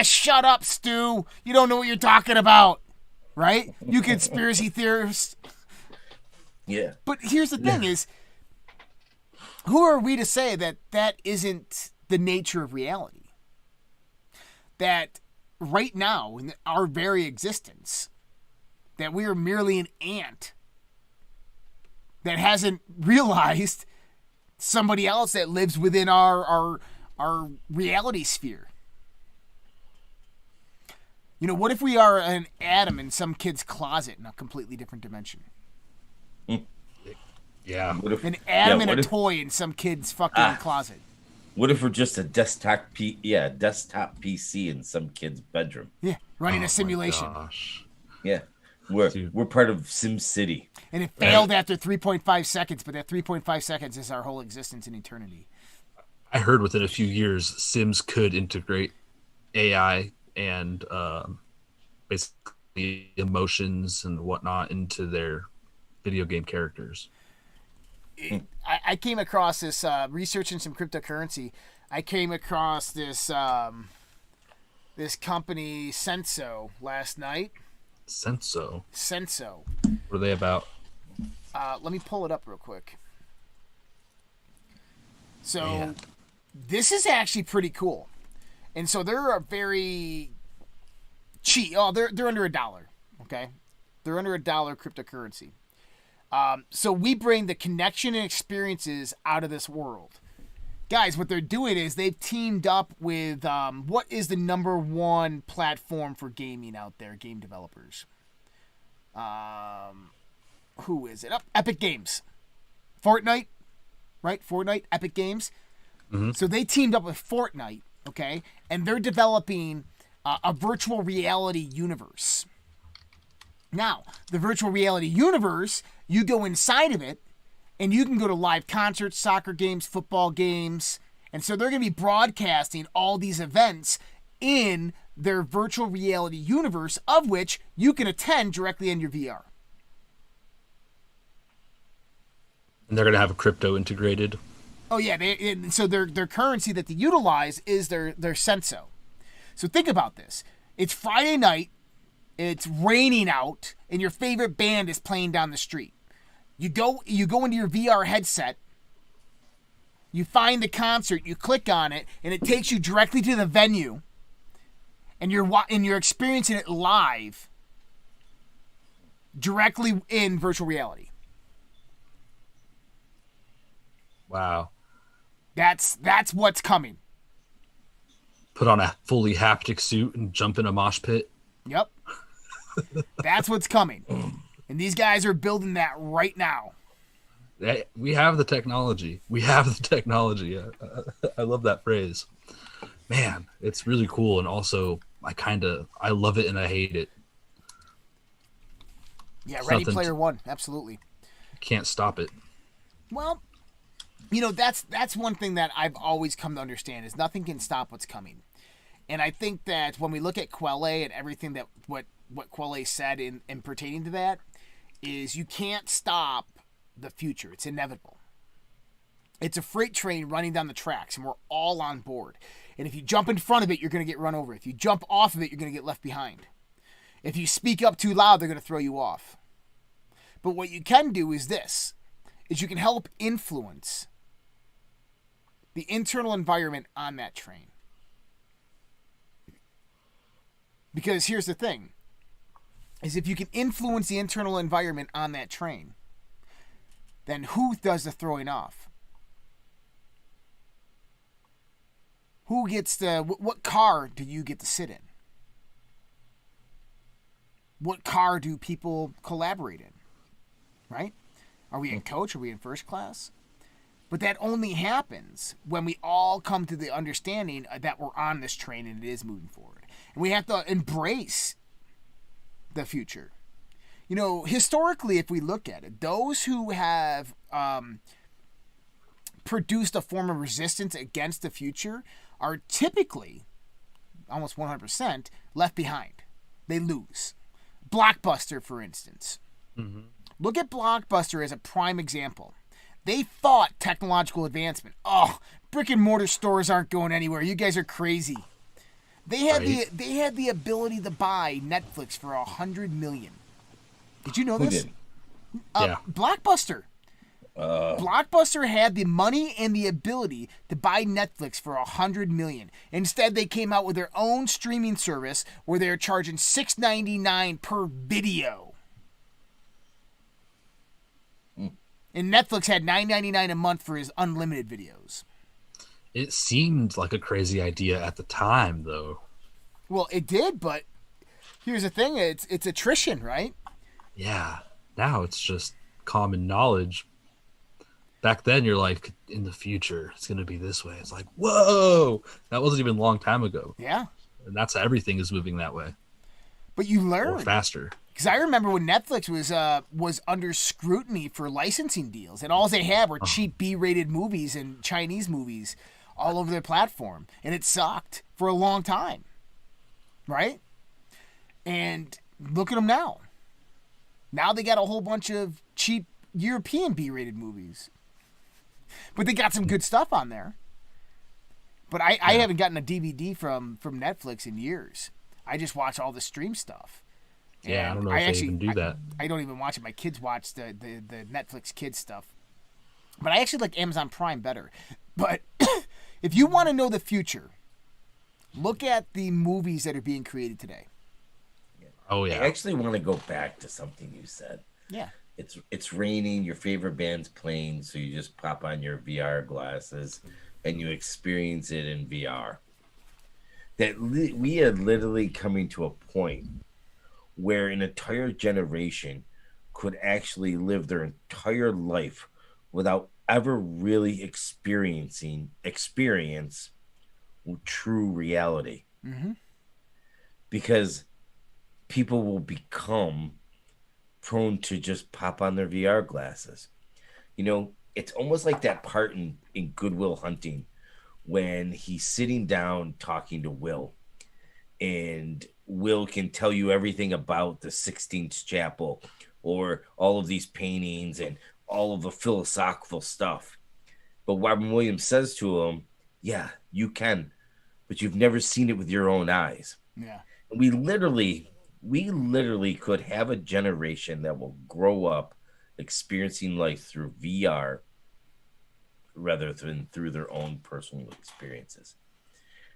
Shut up, Stu. You don't know what you're talking about, right? You conspiracy theorists. Yeah. But here's the thing is, who are we to say that that isn't the nature of reality? That right now, in our very existence, that we are merely an ant that hasn't realized somebody else that lives within our reality sphere. You know, what if we are an atom in some kid's closet in a completely different dimension? Yeah. An atom in a toy in some kid's fucking closet. What if we're just a desktop PC in some kid's bedroom? Yeah, running a simulation. Gosh. Yeah. We're part of Sim City. And it failed after 3.5 seconds, but that 3.5 seconds is our whole existence in eternity. I heard within a few years, Sims could integrate AI and basically emotions and whatnot into their video game characters. I came across this researching some cryptocurrency. I came across this this company Senso last night. Senso. What are they about? Let me pull it up real quick. So this is actually pretty cool. And so they're a very cheap. Oh, they're under $1. Okay, they're under $1 cryptocurrency. So we bring the connection and experiences out of this world. Guys, what they're doing is they've teamed up with what is the #1 platform for gaming out there, game developers. Who is it? Epic Games. Fortnite, right? Fortnite, Epic Games. Mm-hmm. So they teamed up with Fortnite, okay? And they're developing a virtual reality universe. Now, the virtual reality universe, you go inside of it, and you can go to live concerts, soccer games, football games. And so they're going to be broadcasting all these events in their virtual reality universe, of which you can attend directly in your VR. And they're going to have a crypto integrated? Oh, yeah. So their currency that they utilize is their Senso. So think about this. It's Friday night. It's raining out, and your favorite band is playing down the street. You go into your VR headset, you find the concert, you click on it, and it takes you directly to the venue, and you're experiencing it live, directly in virtual reality. Wow. That's what's coming. Put on a fully haptic suit and jump in a mosh pit. Yep. That's what's coming. And these guys are building that right now. We have the technology. I love that phrase. Man, it's really cool. And also, I love it and I hate it. Yeah, Ready Player One. Absolutely. Can't stop it. Well, you know, that's one thing that I've always come to understand is nothing can stop what's coming. And I think that when we look at Quelle and everything that what Quelle said in pertaining to that, is you can't stop the future. It's inevitable. It's a freight train running down the tracks, and we're all on board. And if you jump in front of it, you're going to get run over. If you jump off of it, you're going to get left behind. If you speak up too loud, they're going to throw you off. But what you can do is this, is you can help influence the internal environment on that train. Because here's the thing, is if you can influence the internal environment on that train, then who does the throwing off? Who gets what car do you get to sit in? What car do people collaborate in? Right? Are we in coach? Are we in first class? But that only happens when we all come to the understanding that we're on this train and it is moving forward. And we have to embrace the future. You know, historically, if we look at it, those who have produced a form of resistance against the future are typically, almost 100%, left behind. They lose. Blockbuster, for instance. Mm-hmm. Look at Blockbuster as a prime example. They fought technological advancement. Oh, brick and mortar stores aren't going anywhere. You guys are crazy. They had the ability to buy Netflix for $100 million. Did you know this? Yeah. Blockbuster. Blockbuster had the money and the ability to buy Netflix for $100 million. Instead, they came out with their own streaming service where they're charging $6.99 per video. And Netflix had $9.99 a month for his unlimited videos. It seemed like a crazy idea at the time, though. Well, it did, but here's the thing: it's attrition, right? Yeah. Now it's just common knowledge. Back then, you're like, in the future, it's going to be this way. It's like, whoa! That wasn't even a long time ago. Yeah. And that's everything is moving that way. But you learn. Or faster. Because I remember when Netflix was under scrutiny for licensing deals, and all they had were cheap B-rated movies and Chinese movies all over their platform. And it sucked for a long time. Right? And look at them now. Now they got a whole bunch of cheap European B-rated movies. But they got some good stuff on there. But I haven't gotten a DVD from Netflix in years. I just watch all the stream stuff. Yeah, I don't know if they even do that. I don't even watch it. My kids watch the Netflix kids stuff. But I actually like Amazon Prime better. But if you want to know the future, look at the movies that are being created today. Oh, yeah. I actually want to go back to something you said. Yeah. It's raining, your favorite band's playing, so you just pop on your VR glasses and you experience it in VR. We are literally coming to a point where an entire generation could actually live their entire life without ever really experience true reality. Mm-hmm. Because people will become prone to just pop on their VR glasses. You know, it's almost like that part in Good Will Hunting when he's sitting down talking to Will, and Will can tell you everything about the Sistine Chapel or all of these paintings and all of the philosophical stuff. But Robin Williams says to him, yeah, you can, but you've never seen it with your own eyes. Yeah. And we literally could have a generation that will grow up experiencing life through VR rather than through their own personal experiences.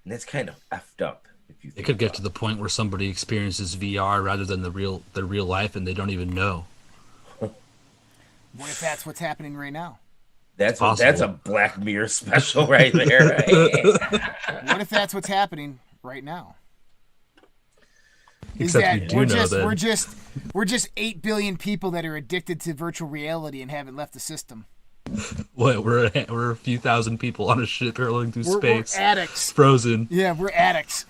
And that's kind of effed up. If you think it could get to the point where somebody experiences VR rather than the real life, and they don't even know. What if that's what's happening right now? That's a Black Mirror special right there. What if that's what's happening right now? Except we're just 8 billion people that are addicted to virtual reality and haven't left the system. What, we're a few thousand people on a ship hurling through space. We're addicts. Frozen. Yeah, we're addicts.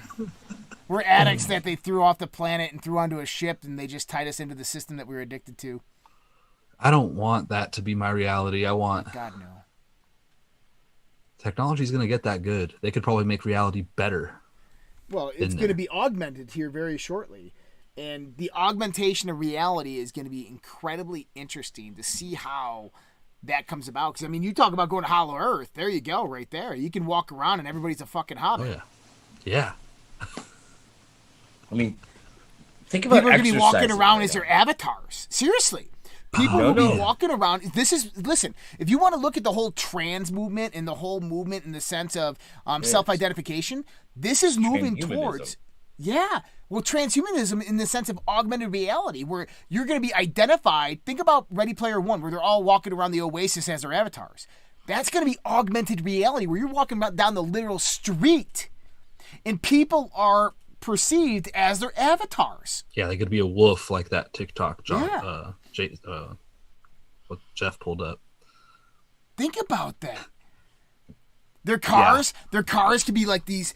We're addicts that they threw off the planet and threw onto a ship, and they just tied us into the system that we were addicted to. I don't want that to be my reality. I want... God, no. Technology's going to get that good. They could probably make reality better. Well, it's going to be augmented here very shortly. And the augmentation of reality is going to be incredibly interesting to see how that comes about. Because, I mean, you talk about going to Hollow Earth. There you go, right there. You can walk around and everybody's a fucking hobbit. Oh, yeah. Yeah. I mean, think about people are going to be walking around right as their avatars. Seriously. People will be walking around. Listen, if you want to look at the whole trans movement and the whole movement in the sense of self-identification, this is moving towards, transhumanism in the sense of augmented reality, where you're going to be identified. Think about Ready Player One, where they're all walking around the Oasis as their avatars. That's going to be augmented reality, where you're walking down the literal street, and people are perceived as their avatars. Yeah, they could be a wolf like that TikTok what Jeff pulled up. Think about that. Their cars could be like these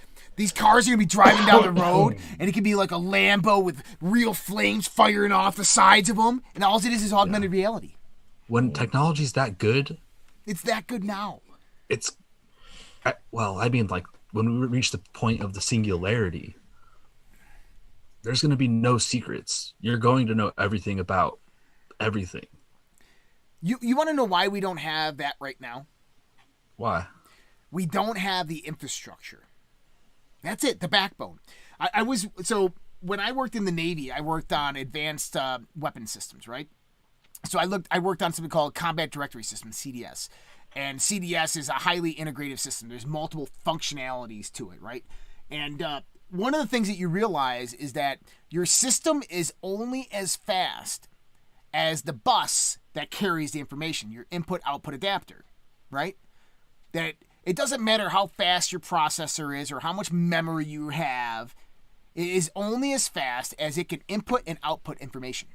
cars are gonna be driving down the road, and it could be like a Lambo with real flames firing off the sides of them, and all it is augmented reality. When technology's that good, it's that good now. Like when we reach the point of the singularity, there's going to be no secrets. You're going to know everything about everything. You want to know why we don't have that right now? Why? We don't have the infrastructure. That's it, the backbone. So when I worked in the Navy, I worked on advanced weapon systems, right? So I worked on something called Combat Directory System, CDS. And CDS is a highly integrative system. There's multiple functionalities to it, right? And one of the things that you realize is that your system is only as fast as the bus that carries the information, your input-output adapter, right? That it doesn't matter how fast your processor is or how much memory you have. It is only as fast as it can input and output information.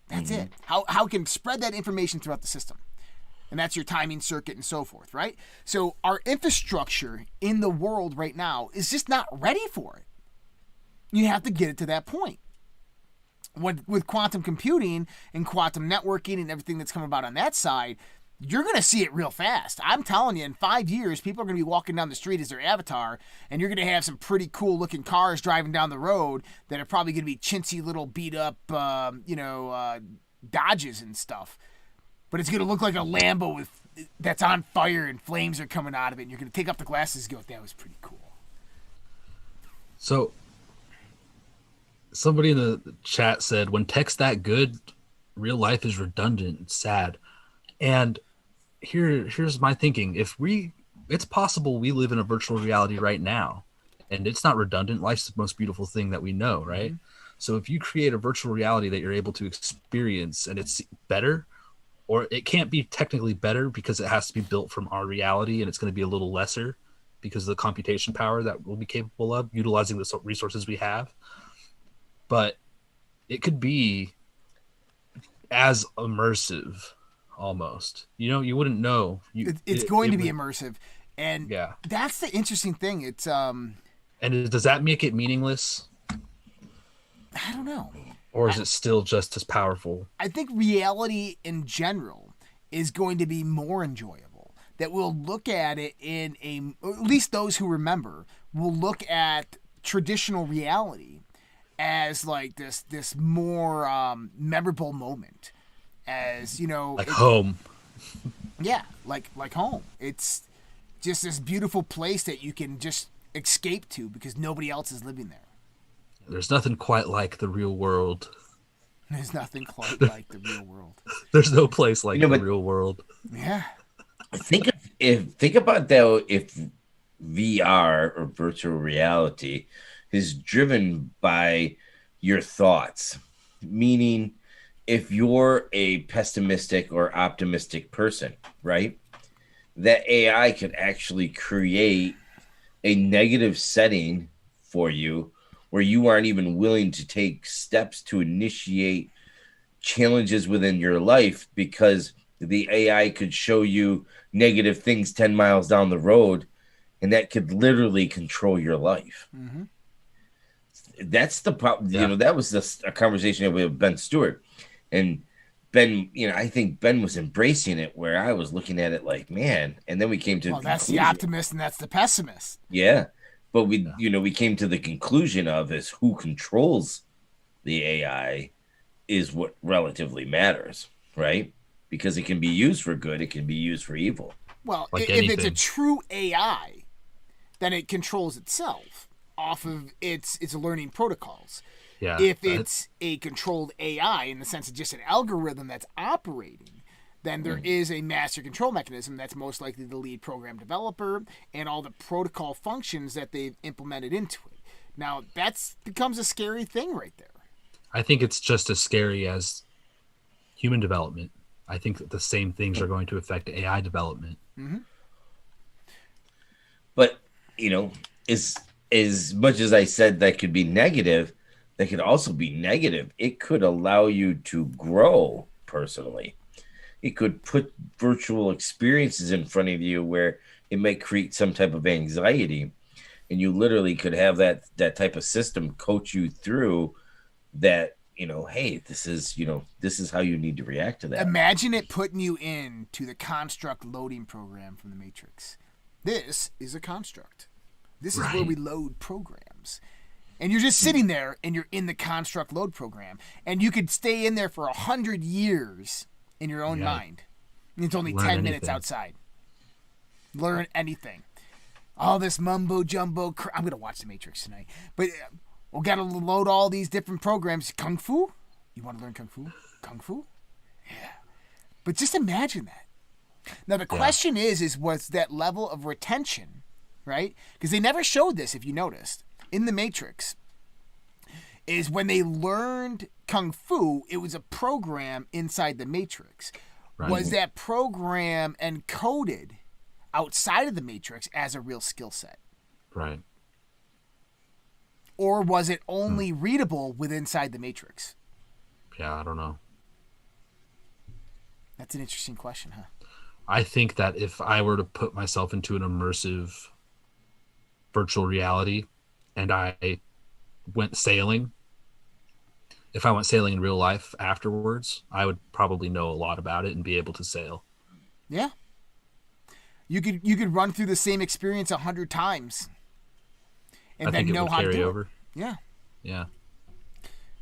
That's it. How it can spread that information throughout the system. And that's your timing circuit and so forth, right? So our infrastructure in the world right now is just not ready for it. You have to get it to that point. With quantum computing and quantum networking and everything that's come about on that side, you're going to see it real fast. I'm telling you, in 5 years, people are going to be walking down the street as their avatar, and you're going to have some pretty cool-looking cars driving down the road that are probably going to be chintzy little beat-up, Dodges and stuff. But it's going to look like a Lambo that's on fire and flames are coming out of it, and you're going to take off the glasses and go, that was pretty cool. So, somebody in the chat said, when tech's that good, real life is redundant and sad. And here's my thinking. It's possible we live in a virtual reality right now, and it's not redundant. Life's the most beautiful thing that we know, right? Mm-hmm. So if you create a virtual reality that you're able to experience and it's better, or it can't be technically better because it has to be built from our reality and it's going to be a little lesser because of the computation power that we'll be capable of utilizing the resources we have. But it could be as immersive almost. You wouldn't know. It's going to be immersive. And that's the interesting thing. It's And does that make it meaningless? I don't know. Or is it still just as powerful? I think reality in general is going to be more enjoyable. That we'll look at it or at least those who remember, will look at traditional reality as like this more memorable moment. As, like home. Yeah, like home. It's just this beautiful place that you can just escape to because nobody else is living there. There's nothing quite like the real world. There's nothing quite like the real world. There's no place like the real world. Yeah. Think about that if VR or virtual reality is driven by your thoughts, meaning if you're a pessimistic or optimistic person, right, that AI could actually create a negative setting for you where you aren't even willing to take steps to initiate challenges within your life because the AI could show you negative things 10 miles down the road, and that could literally control your life. Mm-hmm. That's the problem. Yeah. That was a conversation with Ben Stewart. And Ben, I think Ben was embracing it where I was looking at it like, man. And then we came to that's the optimist and that's the pessimist. Yeah. But we came to the conclusion of is who controls the AI is what relatively matters, right? Because it can be used for good, it can be used for evil. Well, like if it's a true AI, then it controls itself off of its learning protocols. Yeah, if it's a controlled AI in the sense of just an algorithm that's operating, then there is a master control mechanism that's most likely the lead program developer and all the protocol functions that they've implemented into it. Now, that becomes a scary thing right there. I think it's just as scary as human development. I think that the same things are going to affect AI development. Mm-hmm. But, as much as I said that could be negative, that could also be negative. It could allow you to grow personally. It could put virtual experiences in front of you where it might create some type of anxiety. And you literally could have that type of system coach you through that, hey, this is how you need to react to that. Imagine it putting you into the construct loading program from the Matrix. This is a construct. This is where we load programs. And you're just sitting there and you're in the construct load program. And you could stay in there for 100 years in your own mind. And it's only 10 minutes outside. Learn anything. All this mumbo jumbo. I'm going to watch The Matrix tonight. But we got to load all these different programs. Kung Fu? You want to learn Kung Fu? Kung Fu? But just imagine that. Now the question is was that level of retention, right? Because they never showed this, if you noticed, in the Matrix. Is when they learned Kung Fu, it was a program inside the Matrix. Right. Was that program encoded outside of the Matrix as a real skill set? Right. Or was it only readable within inside the Matrix? Yeah, I don't know. That's an interesting question, huh? I think that if I were to put myself into an immersive virtual reality and I went sailing, if I went sailing in real life afterwards, I would probably know a lot about it and be able to sail. Yeah. You could run through the same experience 100 times and then know how to do it. Yeah. Yeah.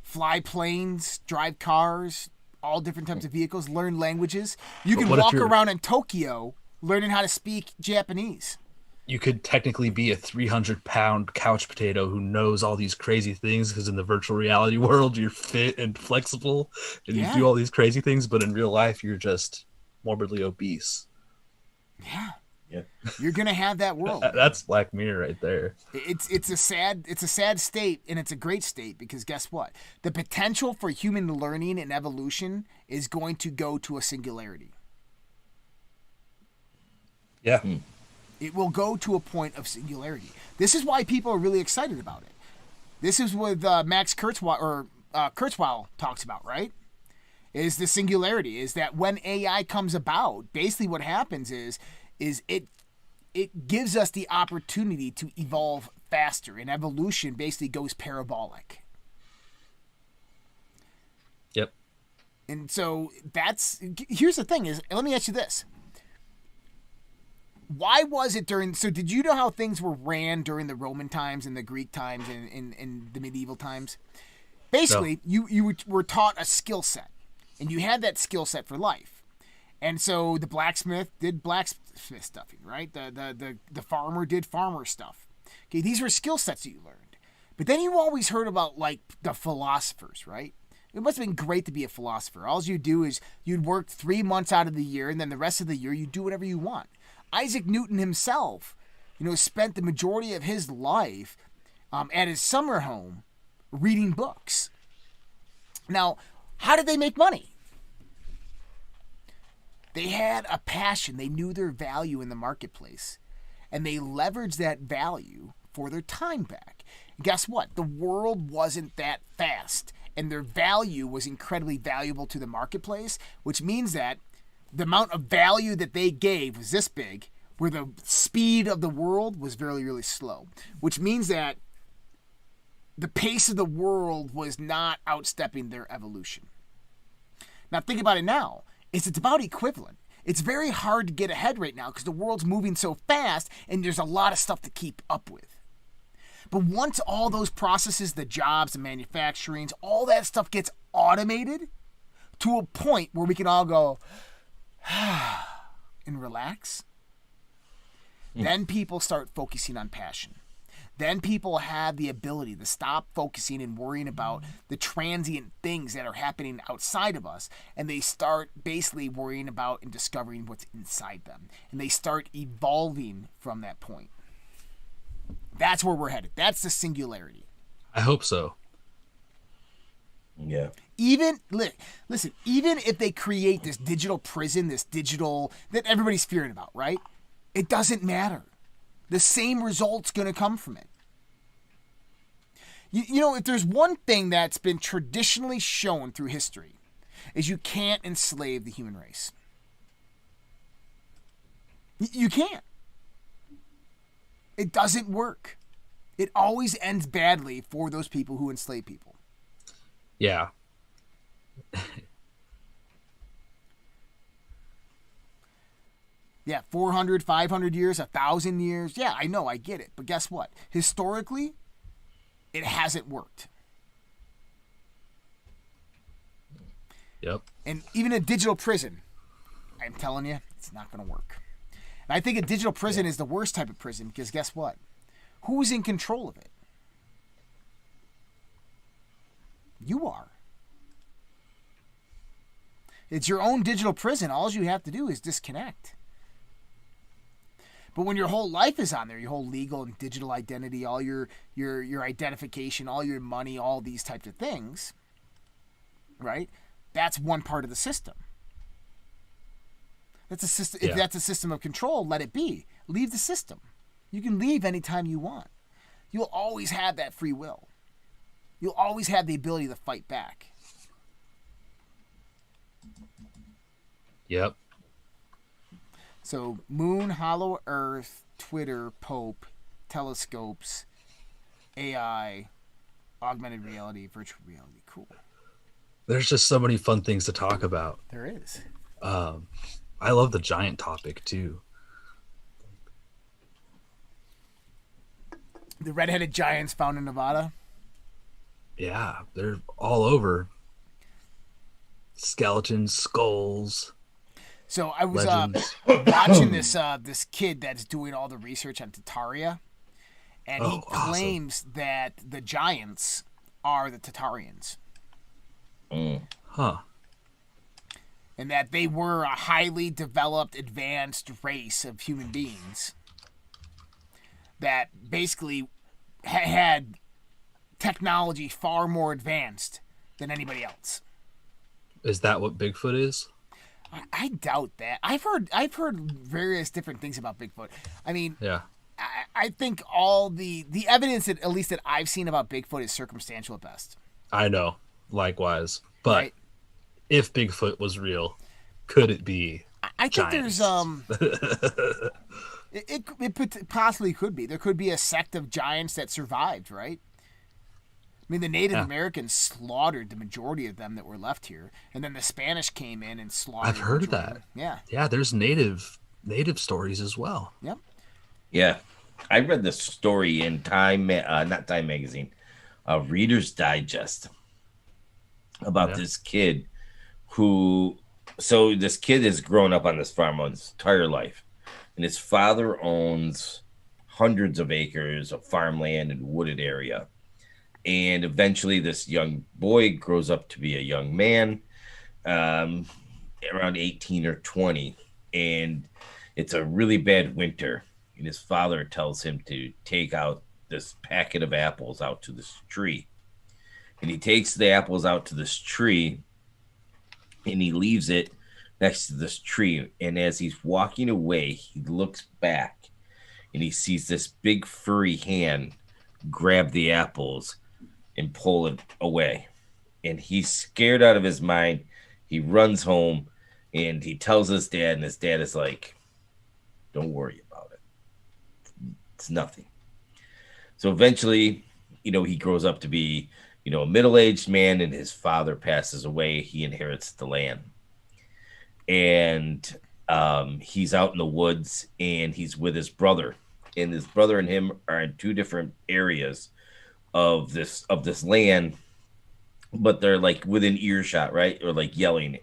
Fly planes, drive cars, all different types of vehicles, learn languages. You can walk around in Tokyo learning how to speak Japanese. You could technically be a 300-pound couch potato who knows all these crazy things because in the virtual reality world, you're fit and flexible and you do all these crazy things, but in real life, you're just morbidly obese. Yeah. You're gonna have that world. That's Black Mirror right there. It's a sad state, and it's a great state because guess what? The potential for human learning and evolution is going to go to a singularity. Yeah. It will go to a point of singularity. This is why people are really excited about it. This is what Max Kurzweil talks about, right? Is the singularity. Is that when AI comes about, basically what happens is it gives us the opportunity to evolve faster, and evolution basically goes parabolic. Yep. And so here's the thing is, let me ask you this. Why was it did you know how things were ran during the Roman times and the Greek times and the medieval times? Basically, no. you were taught a skill set, and you had that skill set for life. And so the blacksmith did blacksmith stuffing, right? The farmer did farmer stuff. Okay, these were skill sets that you learned. But then you always heard about, like, the philosophers, right? It must have been great to be a philosopher. All you do is you'd work 3 months out of the year, and then the rest of the year you do whatever you want. Isaac Newton himself, spent the majority of his life at his summer home reading books. Now, how did they make money? They had a passion. They knew their value in the marketplace, and they leveraged that value for their time back. And guess what? The world wasn't that fast, and their value was incredibly valuable to the marketplace, which means that the amount of value that they gave was this big, where the speed of the world was very, really slow, which means that the pace of the world was not outstepping their evolution. Now, think about it now. It's about equivalent. It's very hard to get ahead right now because the world's moving so fast and there's a lot of stuff to keep up with. But once all those processes, the jobs, the manufacturing, all that stuff gets automated to a point where we can all go and relax, then people start focusing on passion. Then people have the ability to stop focusing and worrying about the transient things that are happening outside of us, and they start basically worrying about and discovering what's inside them. And they start evolving from that point. That's where we're headed. That's the singularity. I hope so. Yeah. Listen, even if they create this digital prison, that everybody's fearing about, right? It doesn't matter. The same result's going to come from it. If there's one thing that's been traditionally shown through history, is you can't enslave the human race. You can't. It doesn't work. It always ends badly for those people who enslave people. Yeah. Yeah, 400, 500 years, 1,000 years. Yeah, I know, I get it. But guess what? Historically, it hasn't worked. Yep. And even a digital prison, I'm telling you, it's not going to work. And I think a digital prison is the worst type of prison because guess what? Who's in control of it? You are. It's your own digital prison. All you have to do is disconnect. But when your whole life is on there, your whole legal and digital identity, all your identification, all your money, all these types of things, right? That's one part of the system. That's a system. Yeah. If that's a system of control, let it be. Leave the system. You can leave anytime you want. You'll always have that free will. You'll always have the ability to fight back. Yep. So Moon, Hollow Earth, Twitter, Pope, telescopes, AI, augmented reality, virtual reality. Cool. There's just so many fun things to talk about. There is. I love the giant topic too. The red-headed giants found in Nevada. Yeah, they're all over. Skeletons, skulls. So I was Legends. watching this kid that's doing all the research on Tartaria, and he awesome. claims that the giants are the Tartarians, Huh. and that they were a highly developed, advanced race of human beings that basically had technology far more advanced than anybody else. Is that what Bigfoot is? I doubt that. I've heard various different things about Bigfoot. I mean, Yeah. I think all the evidence that at least that I've seen about Bigfoot is circumstantial at best. I know. Likewise. But Right? if Bigfoot was real, could it be? I think Giants. there's it possibly could be. There could be a sect of giants that survived, right? I mean, the Native Americans slaughtered the majority of them that were left here, and then the Spanish came in and slaughtered. I've heard of the majority that. them. Yeah. Yeah, there's native stories as well. Yep. Yeah, I read this story in not Time magazine, Reader's Digest, about this kid this kid has grown up on this farm all his entire life, and his father owns hundreds of acres of farmland and wooded area. And eventually this young boy grows up to be a young man, around 18 or 20. And it's a really bad winter. And his father tells him to take out this packet of apples out to this tree. And he takes the apples out to this tree and he leaves it next to this tree. And as he's walking away, he looks back and he sees this big furry hand grab the apples and pull it away. And he's scared out of his mind. He runs home and he tells his dad, and his dad is like, don't worry about it. It's nothing. So eventually, he grows up to be, a middle-aged man, and his father passes away. He inherits the land. And he's out in the woods and he's with his brother. And his brother and him are in two different areas of this land, but they're like within earshot, right? Or like yelling.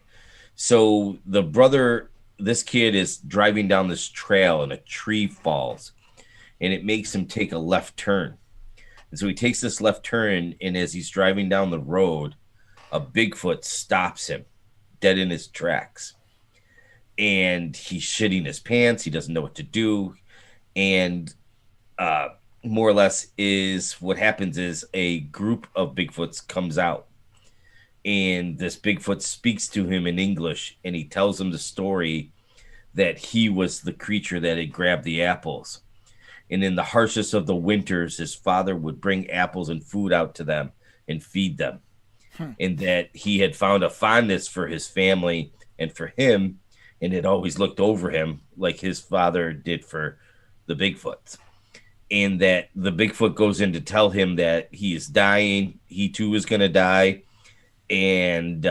So this kid is driving down this trail and a tree falls and it makes him take a left turn. And so he takes this left turn, and as he's driving down the road, a Bigfoot stops him dead in his tracks. And he's shitting his pants. He doesn't know what to do. And more or less is what happens is a group of Bigfoots comes out, and this Bigfoot speaks to him in English, and he tells him the story that he was the creature that had grabbed the apples. And in the harshest of the winters, his father would bring apples and food out to them and feed them. And that he had found a fondness for his family and for him, and had always looked over him like his father did for the Bigfoots. And that the Bigfoot goes in to tell him that he is dying. He too is going to die. And,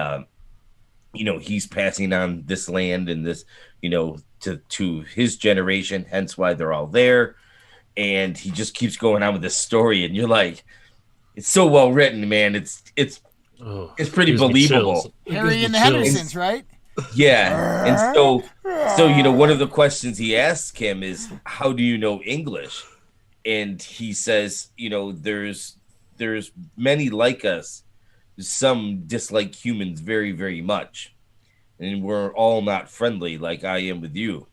he's passing on this land and this, to his generation, hence why they're all there. And he just keeps going on with this story. And you're like, it's so well written, man. It's pretty believable. Harry and the Hendersons, right? Yeah. And so, one of the questions he asks him is, how do you know English? And he says, there's many like us. Some dislike humans very, very much. and we're all not friendly like I am with you.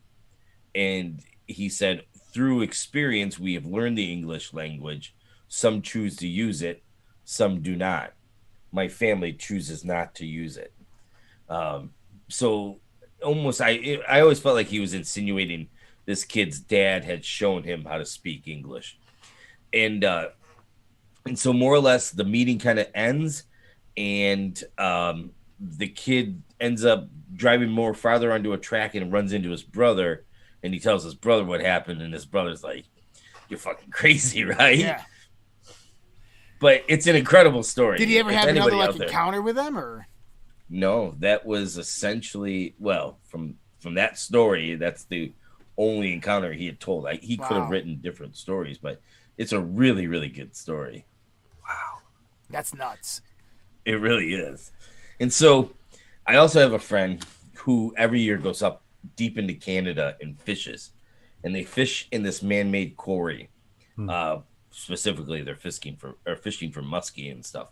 And he said, through experience, we have learned the English language. Some choose to use it, some do not. My family chooses not to use it. So almost, I always felt like he was insinuating this kid's dad had shown him how to speak English. And so more or less the meeting kind of ends, and the kid ends up driving more farther onto a track and runs into his brother, and he tells his brother what happened, and his brother's like, "You're fucking crazy, right?" Yeah. But it's an incredible story. Did he ever If have another anybody like out there- encounter with them, or? No, that was essentially, well, from that story, that's the only encounter he had told. He could have Wow. written different stories, but it's a really, really good story. Wow. That's nuts. It really is. And so I also have a friend who every year goes up deep into Canada and fishes. And they fish in this man-made quarry. Specifically, they're fishing for muskie and stuff.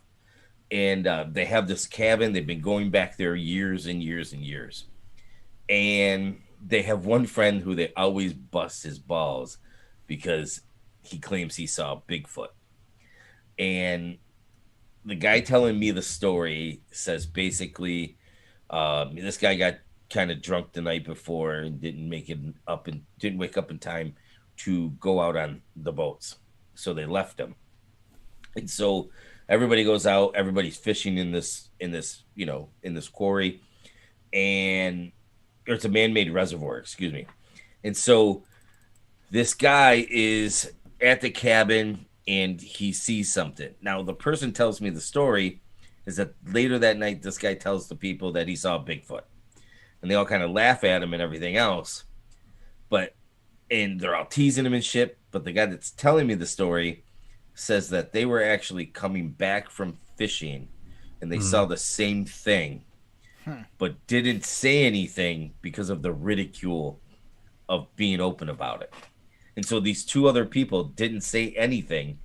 And they have this cabin. They've been going back there years and years and years. And they have one friend who they always bust his balls because he claims he saw Bigfoot. And the guy telling me the story says basically this guy got kind of drunk the night before and didn't wake up in time to go out on the boats. So they left him. And so everybody goes out, everybody's fishing in this quarry, and or it's a man-made reservoir, excuse me. And so this guy is at the cabin and he sees something. Now, the person tells me the story is that later that night, this guy tells the people that he saw Bigfoot. And they all kind of laugh at him and everything else. And they're all teasing him and shit. But the guy that's telling me the story says that they were actually coming back from fishing and they saw the same thing, but didn't say anything because of the ridicule of being open about it. And so these two other people didn't say anything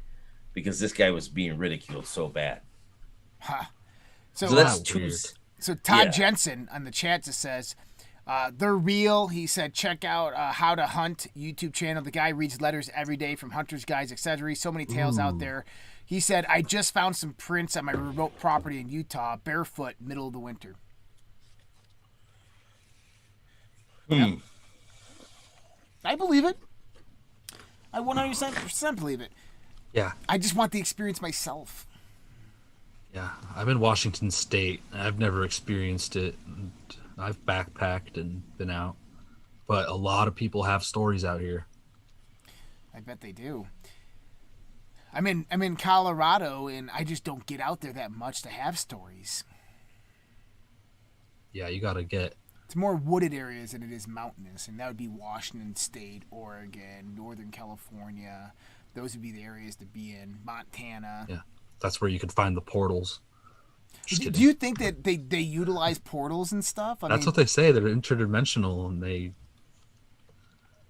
because this guy was being ridiculed so bad. Huh. So that's Wow, two. weird. So Todd Yeah. Jensen on the chat just says, they're real. He said, check out How to Hunt YouTube channel. The guy reads letters every day from hunters, guides, etc. So many tales out there. He said, I just found some prints on my remote property in Utah, barefoot, middle of the winter. Yep. I believe it. I 100% believe it. Yeah. I just want the experience myself. Yeah. I'm in Washington State. I've never experienced it. And I've backpacked and been out. But a lot of people have stories out here. I bet they do. I'm in Colorado, and I just don't get out there that much to have stories. Yeah, you got to get... It's more wooded areas than it is mountainous, and that would be Washington State, Oregon, Northern California. Those would be the areas to be in. Montana. Yeah, that's where you could find the portals. Just Do kidding. you think that they utilize portals and stuff? That's what they say. They're interdimensional, and they...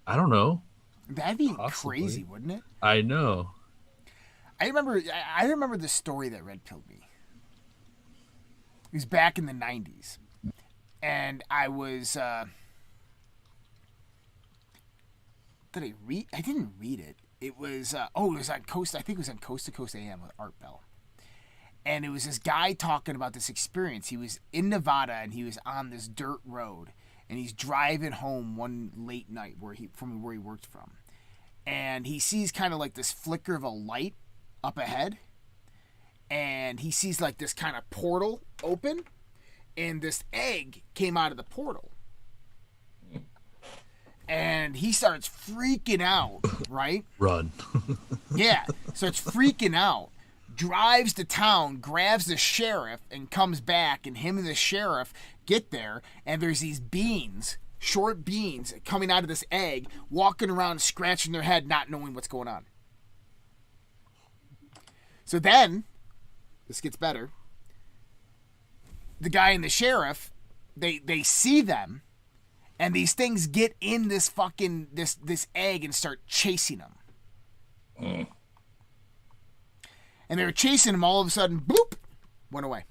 I don't know. That'd be Possibly. crazy, wouldn't it? I know. I remember the story that Redpill me. It was back in the 90s. And I was did I read? I didn't read it. It was it was on Coast. I think it was on Coast to Coast AM with Art Bell. And it was this guy talking about this experience. He was in Nevada and he was on this dirt road and he's driving home one late night from where he worked from. And he sees kind of like this flicker of a light up ahead. And he sees like this kind of portal open. And this egg came out of the portal. And he starts freaking out, right? Run. Yeah, starts freaking out. Drives to town, grabs the sheriff, and comes back. And him and the sheriff get there. And there's these beans, short beans, coming out of this egg, walking around, scratching their head, not knowing what's going on. So then, this gets better. The guy and the sheriff, they see them, and these things get in this fucking this egg and start chasing them. And they were chasing him. All of a sudden, bloop, went away.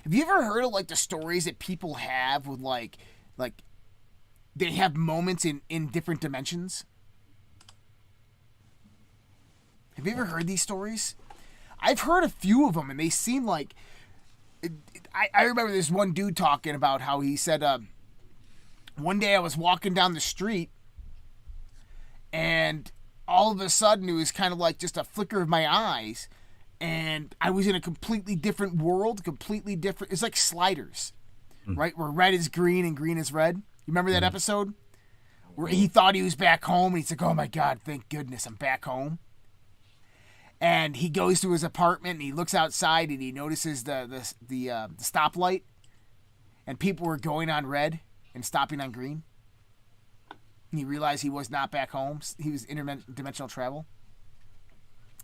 Have you ever heard of like the stories that people have with like they have moments in different dimensions? Have you ever heard these stories? I've heard a few of them, and they seem like... I remember this one dude talking about how he said, one day I was walking down the street, and all of a sudden it was kind of like just a flicker of my eyes, and I was in a completely different world, completely different... It's like Sliders, right? Where red is green and green is red. You remember that episode? Where he thought he was back home, and he's like, oh my God, thank goodness I'm back home. And he goes to his apartment and he looks outside and he notices the stoplight, and people were going on red and stopping on green. And he realized he was not back home. He was interdimensional travel.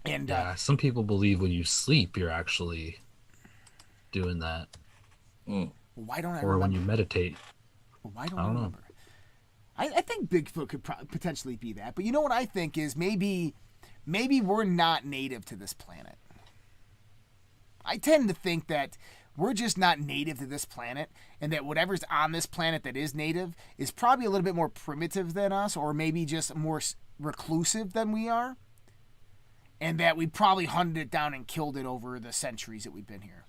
And yeah, some people believe when you sleep, you're actually doing that. Why don't I? Or remember? when you meditate. Well, why don't I remember? I think Bigfoot could potentially be that, but you know what I think is maybe we're not native to this planet. I tend to think that we're just not native to this planet, and that whatever's on this planet that is native is probably a little bit more primitive than us, or maybe just more reclusive than we are, and that we probably hunted it down and killed it over the centuries that we've been here.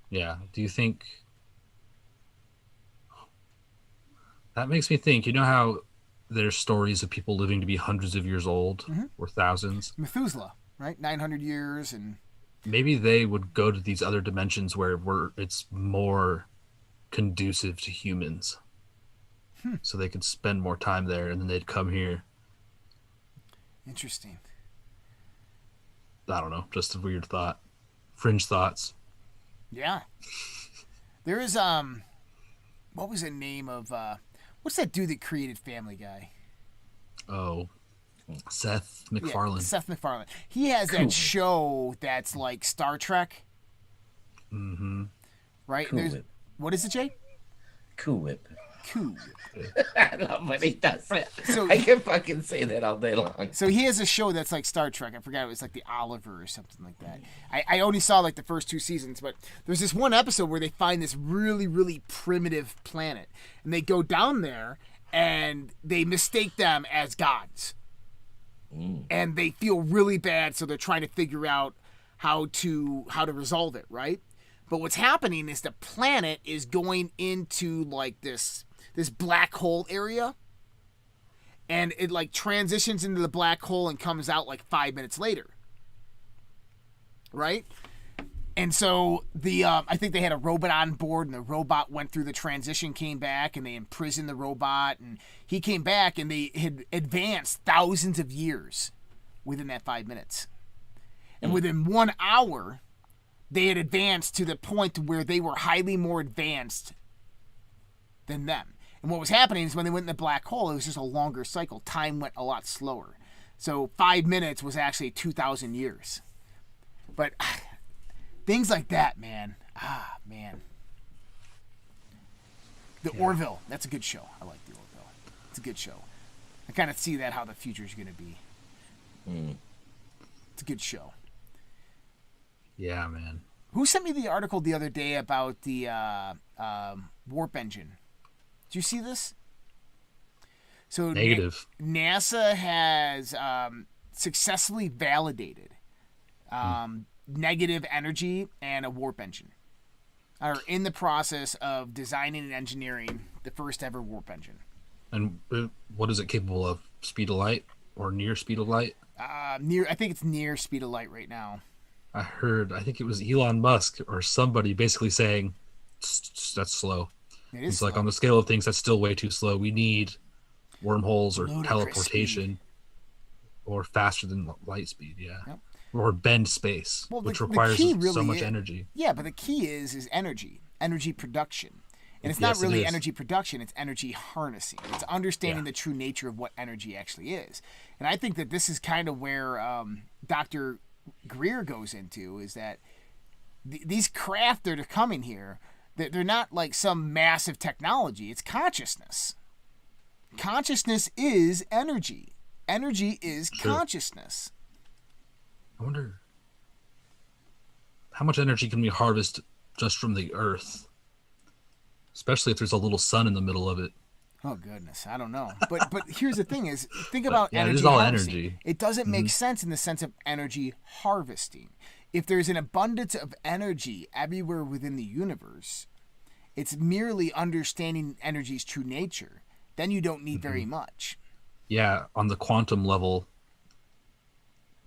Yeah. Do you think... That makes me think, you know how there's stories of people living to be hundreds of years old or thousands? Methuselah, right? 900 years and... Maybe they would go to these other dimensions where it's more conducive to humans. So they could spend more time there, and then they'd come here. Interesting. I don't know, just a weird thought. Fringe thoughts. Yeah. There is, what was the name of, what's that dude that created Family Guy? Oh, Seth MacFarlane. Yeah, Seth MacFarlane. He has that show that's like Star Trek. Mm-hmm. Right? Cool Whip. What is it, Jay? Cool Whip. Cool. I love when he does it. So, I can fucking say that all day long. So he has a show that's like Star Trek. I forgot, it was like the Oliver or something like that. I only saw like the first 2 seasons, but there's this one episode where they find this really, really primitive planet, and they go down there and they mistake them as gods. And they feel really bad, so they're trying to figure out how to resolve it, right? But what's happening is the planet is going into like this black hole area, and it like transitions into the black hole and comes out like 5 minutes later, right? And so I think they had a robot on board, and the robot went through the transition, came back, and they imprisoned the robot, and he came back, and they had advanced thousands of years within that 5 minutes. And within 1 hour, they had advanced to the point where they were highly more advanced than them. And what was happening is when they went in the black hole, it was just a longer cycle. Time went a lot slower. So 5 minutes was actually 2,000 years. But things like that, man. Man. The Orville. That's a good show. I like the Orville. It's a good show. I kind of see that how the future is going to be. It's a good show. Yeah, man. Who sent me the article the other day about the warp engine? Did you see this? So Negative. NASA has successfully validated negative energy and a warp engine. Are in the process of designing and engineering the first ever warp engine. And what is it capable of? Speed of light or near speed of light? I think it's near speed of light right now. I think it was Elon Musk or somebody basically saying that's slow. It is He's slow. like, on the scale of things, that's still way too slow. We need wormholes or Ludicrous teleportation speed. or faster than light speed. Yeah. Yep. Or bend space, Well, which the requires key so really much is- energy. Yeah, but the key is energy production. And it's Yes, not really it is. energy production, it's energy harnessing. It's understanding the true nature of what energy actually is. And I think that this is kind of where Dr. Greer goes into, is that these craft that are coming here, they're not like some massive technology. It's consciousness. Consciousness is energy. Energy is consciousness. I wonder how much energy can we harvest just from the Earth, especially if there's a little sun in the middle of it. Oh goodness, I don't know. But here's the thing: is think about yeah, energy. it is all harvesting. energy. It doesn't make sense in the sense of energy harvesting. If there's an abundance of energy everywhere within the universe, it's merely understanding energy's true nature. Then you don't need very much. Yeah, on the quantum level,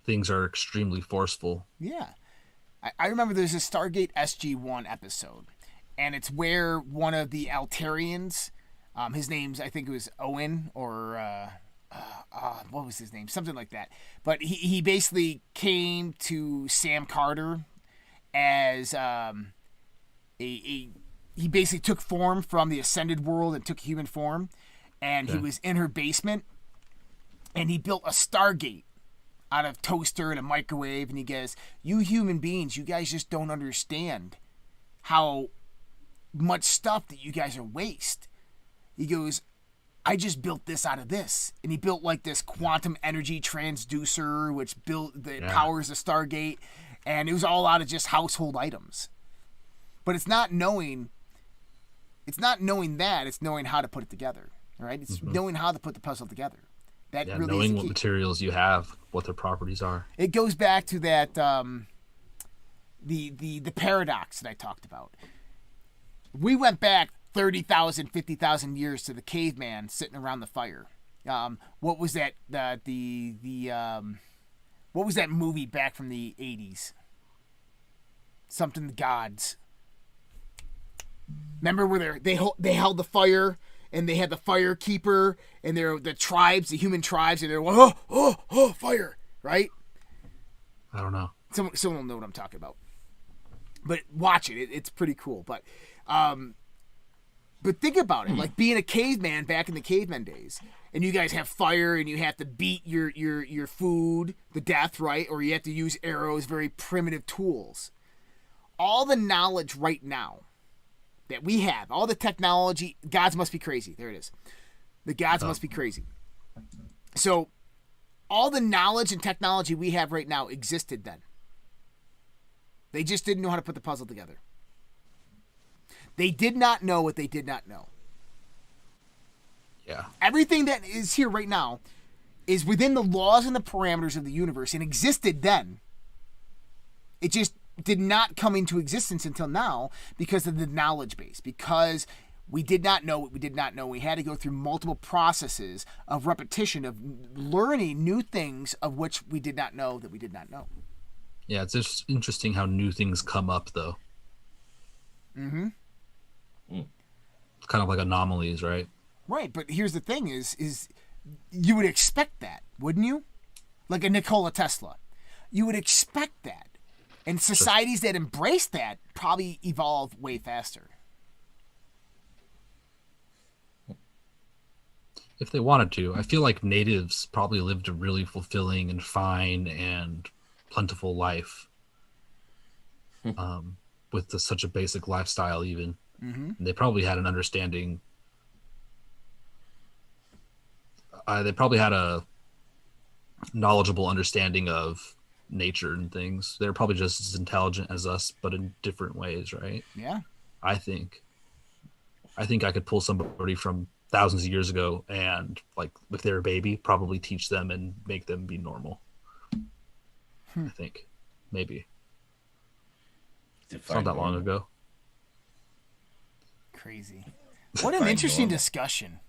things are extremely forceful. Yeah. I remember there's a Stargate SG-1 episode, and it's where one of the Altarians, his name's, I think it was Owen, or what was his name? Something like that. But he basically came to Sam Carter as he basically took form from the Ascended world and took human form, and he was in her basement, and he built a Stargate out of toaster and a microwave, and he goes, you human beings, you guys just don't understand how much stuff that you guys are waste. He goes, I just built this out of this. And he built like this quantum energy transducer, which powers the Stargate, and it was all out of just household items. But it's not knowing that, it's knowing how to put it together. Right? It's knowing how to put the puzzle together. That really knowing is what materials you have, what their properties are. It goes back to that the paradox that I talked about. We went back 30,000, 50,000 years to the caveman sitting around the fire. What was that? What was that movie back from the 80s? Something the gods. Remember where they held the fire? And they had the fire keeper, and they're the tribes, the human tribes, and they're fire, right? I don't know. Someone will know what I'm talking about. But watch it; it's pretty cool. But think about it, like being a caveman back in the caveman days, and you guys have fire, and you have to beat your food to death, right? Or you have to use arrows, very primitive tools. All the knowledge right now that we have, all the technology, gods must be crazy. There it is. The gods must be crazy. So all the knowledge and technology we have right now existed then. They just didn't know how to put the puzzle together. They did not know what they did not know. Yeah. Everything that is here right now is within the laws and the parameters of the universe and existed then. It just did not come into existence until now because of the knowledge base, because we did not know what we did not know. We had to go through multiple processes of repetition, of learning new things of which we did not know that we did not know. Yeah, it's just interesting how new things come up, though. Mm-hmm. It's kind of like anomalies, right? Right, but here's the thing is you would expect that, wouldn't you? Like a Nikola Tesla. You would expect that. And societies that embrace that probably evolve way faster. If they wanted to. I feel like natives probably lived a really fulfilling and fine and plentiful life with such a basic lifestyle even. Mm-hmm. And they probably had an understanding. They probably had a knowledgeable understanding of nature and things. They're probably just as intelligent as us, but in different ways, right? Yeah. I think I could pull somebody from thousands of years ago and, like, if they're a baby, probably teach them and make them be normal. I think. Maybe. It's not that long ago. Crazy. What an interesting discussion.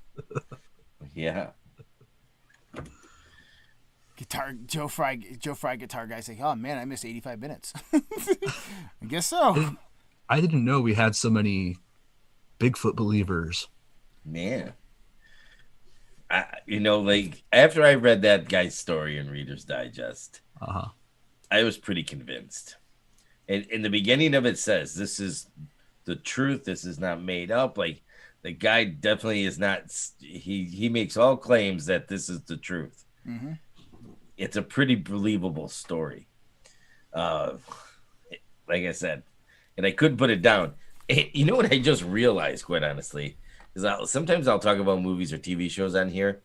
Yeah. Joe Fry guitar guy's like, oh man, I missed 85 minutes. I guess so. I didn't know we had so many Bigfoot believers. Man. Like after I read that guy's story in Reader's Digest, I was pretty convinced. And in the beginning of it says, this is the truth. This is not made up. Like the guy definitely is not, he makes all claims that this is the truth. Mm-hmm. It's a pretty believable story. Like I said, and I couldn't put it down. You know what I just realized, quite honestly, is sometimes I'll talk about movies or TV shows on here,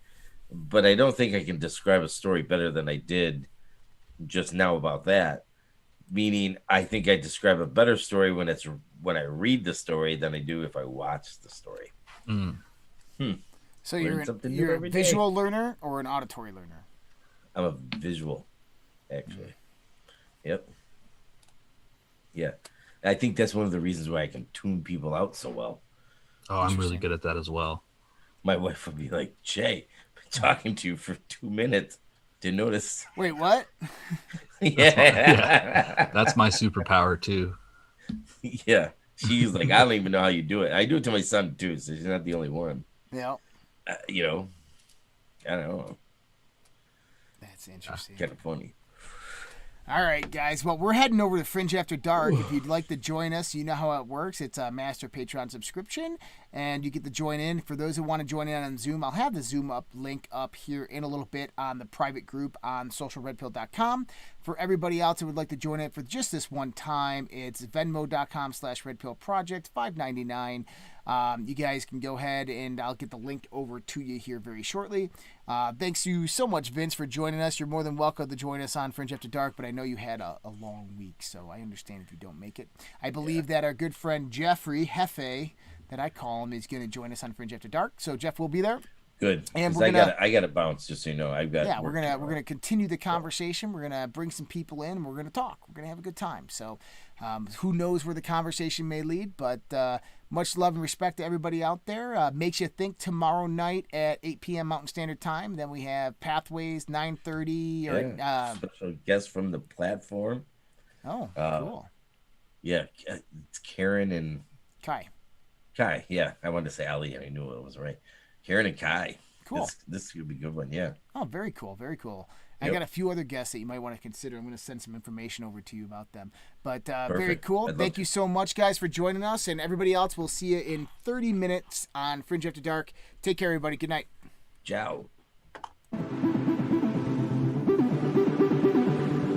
but I don't think I can describe a story better than I did just now about that. Meaning, I think I describe a better story when I read the story than I do if I watch the story. So Learn you're something new you're a every day. visual learner or an auditory learner? I'm a visual, actually. Yep. Yeah. I think that's one of the reasons why I can tune people out so well. Oh, I'm really good at that as well. My wife would be like, Jay, I've been talking to you for 2 minutes. Didn't notice. Wait, what? Yeah. That's my superpower too. Yeah. She's like, I don't even know how you do it. I do it to my son too, so she's not the only one. Yeah. You know, I don't know. That's interesting. Kind of funny. All right, guys. Well, we're heading over to Fringe After Dark. If you'd like to join us, you know how it works. It's a master Patreon subscription, and you get to join in. For those who want to join in on Zoom, I'll have the Zoom link up here in a little bit on the private group on socialredpill.com. For everybody else who would like to join in for just this one time, it's venmo.com/redpillproject, $5.99. You guys can go ahead and I'll get the link over to you here very shortly. Thanks you so much, Vince, for joining us. You're more than welcome to join us on Fringe After Dark, but I know you had a long week, so I understand if you don't make it. I believe that our good friend Jeffrey Hefe, that I call him, is going to join us on Fringe After Dark. So Jeff will be there. Good. And I got to bounce, just so you know. We're gonna continue the conversation. We're gonna bring some people in. And we're gonna talk. We're gonna have a good time. So, who knows where the conversation may lead? But much love and respect to everybody out there. Makes you think tomorrow night at 8 p.m. Mountain Standard Time. Then we have Pathways 9:30. Special guest from the platform. Oh, cool. Yeah, it's Karen and Kai. Yeah, I wanted to say Ali, and I knew it was right. Karen and Kai. Cool. This could be a good one, yeah. Oh, very cool, very cool. Yep. I got a few other guests that you might want to consider. I'm going to send some information over to you about them. But very cool. Thank you so much, guys, for joining us. And everybody else, we'll see you in 30 minutes on Fringe After Dark. Take care, everybody. Good night. Ciao.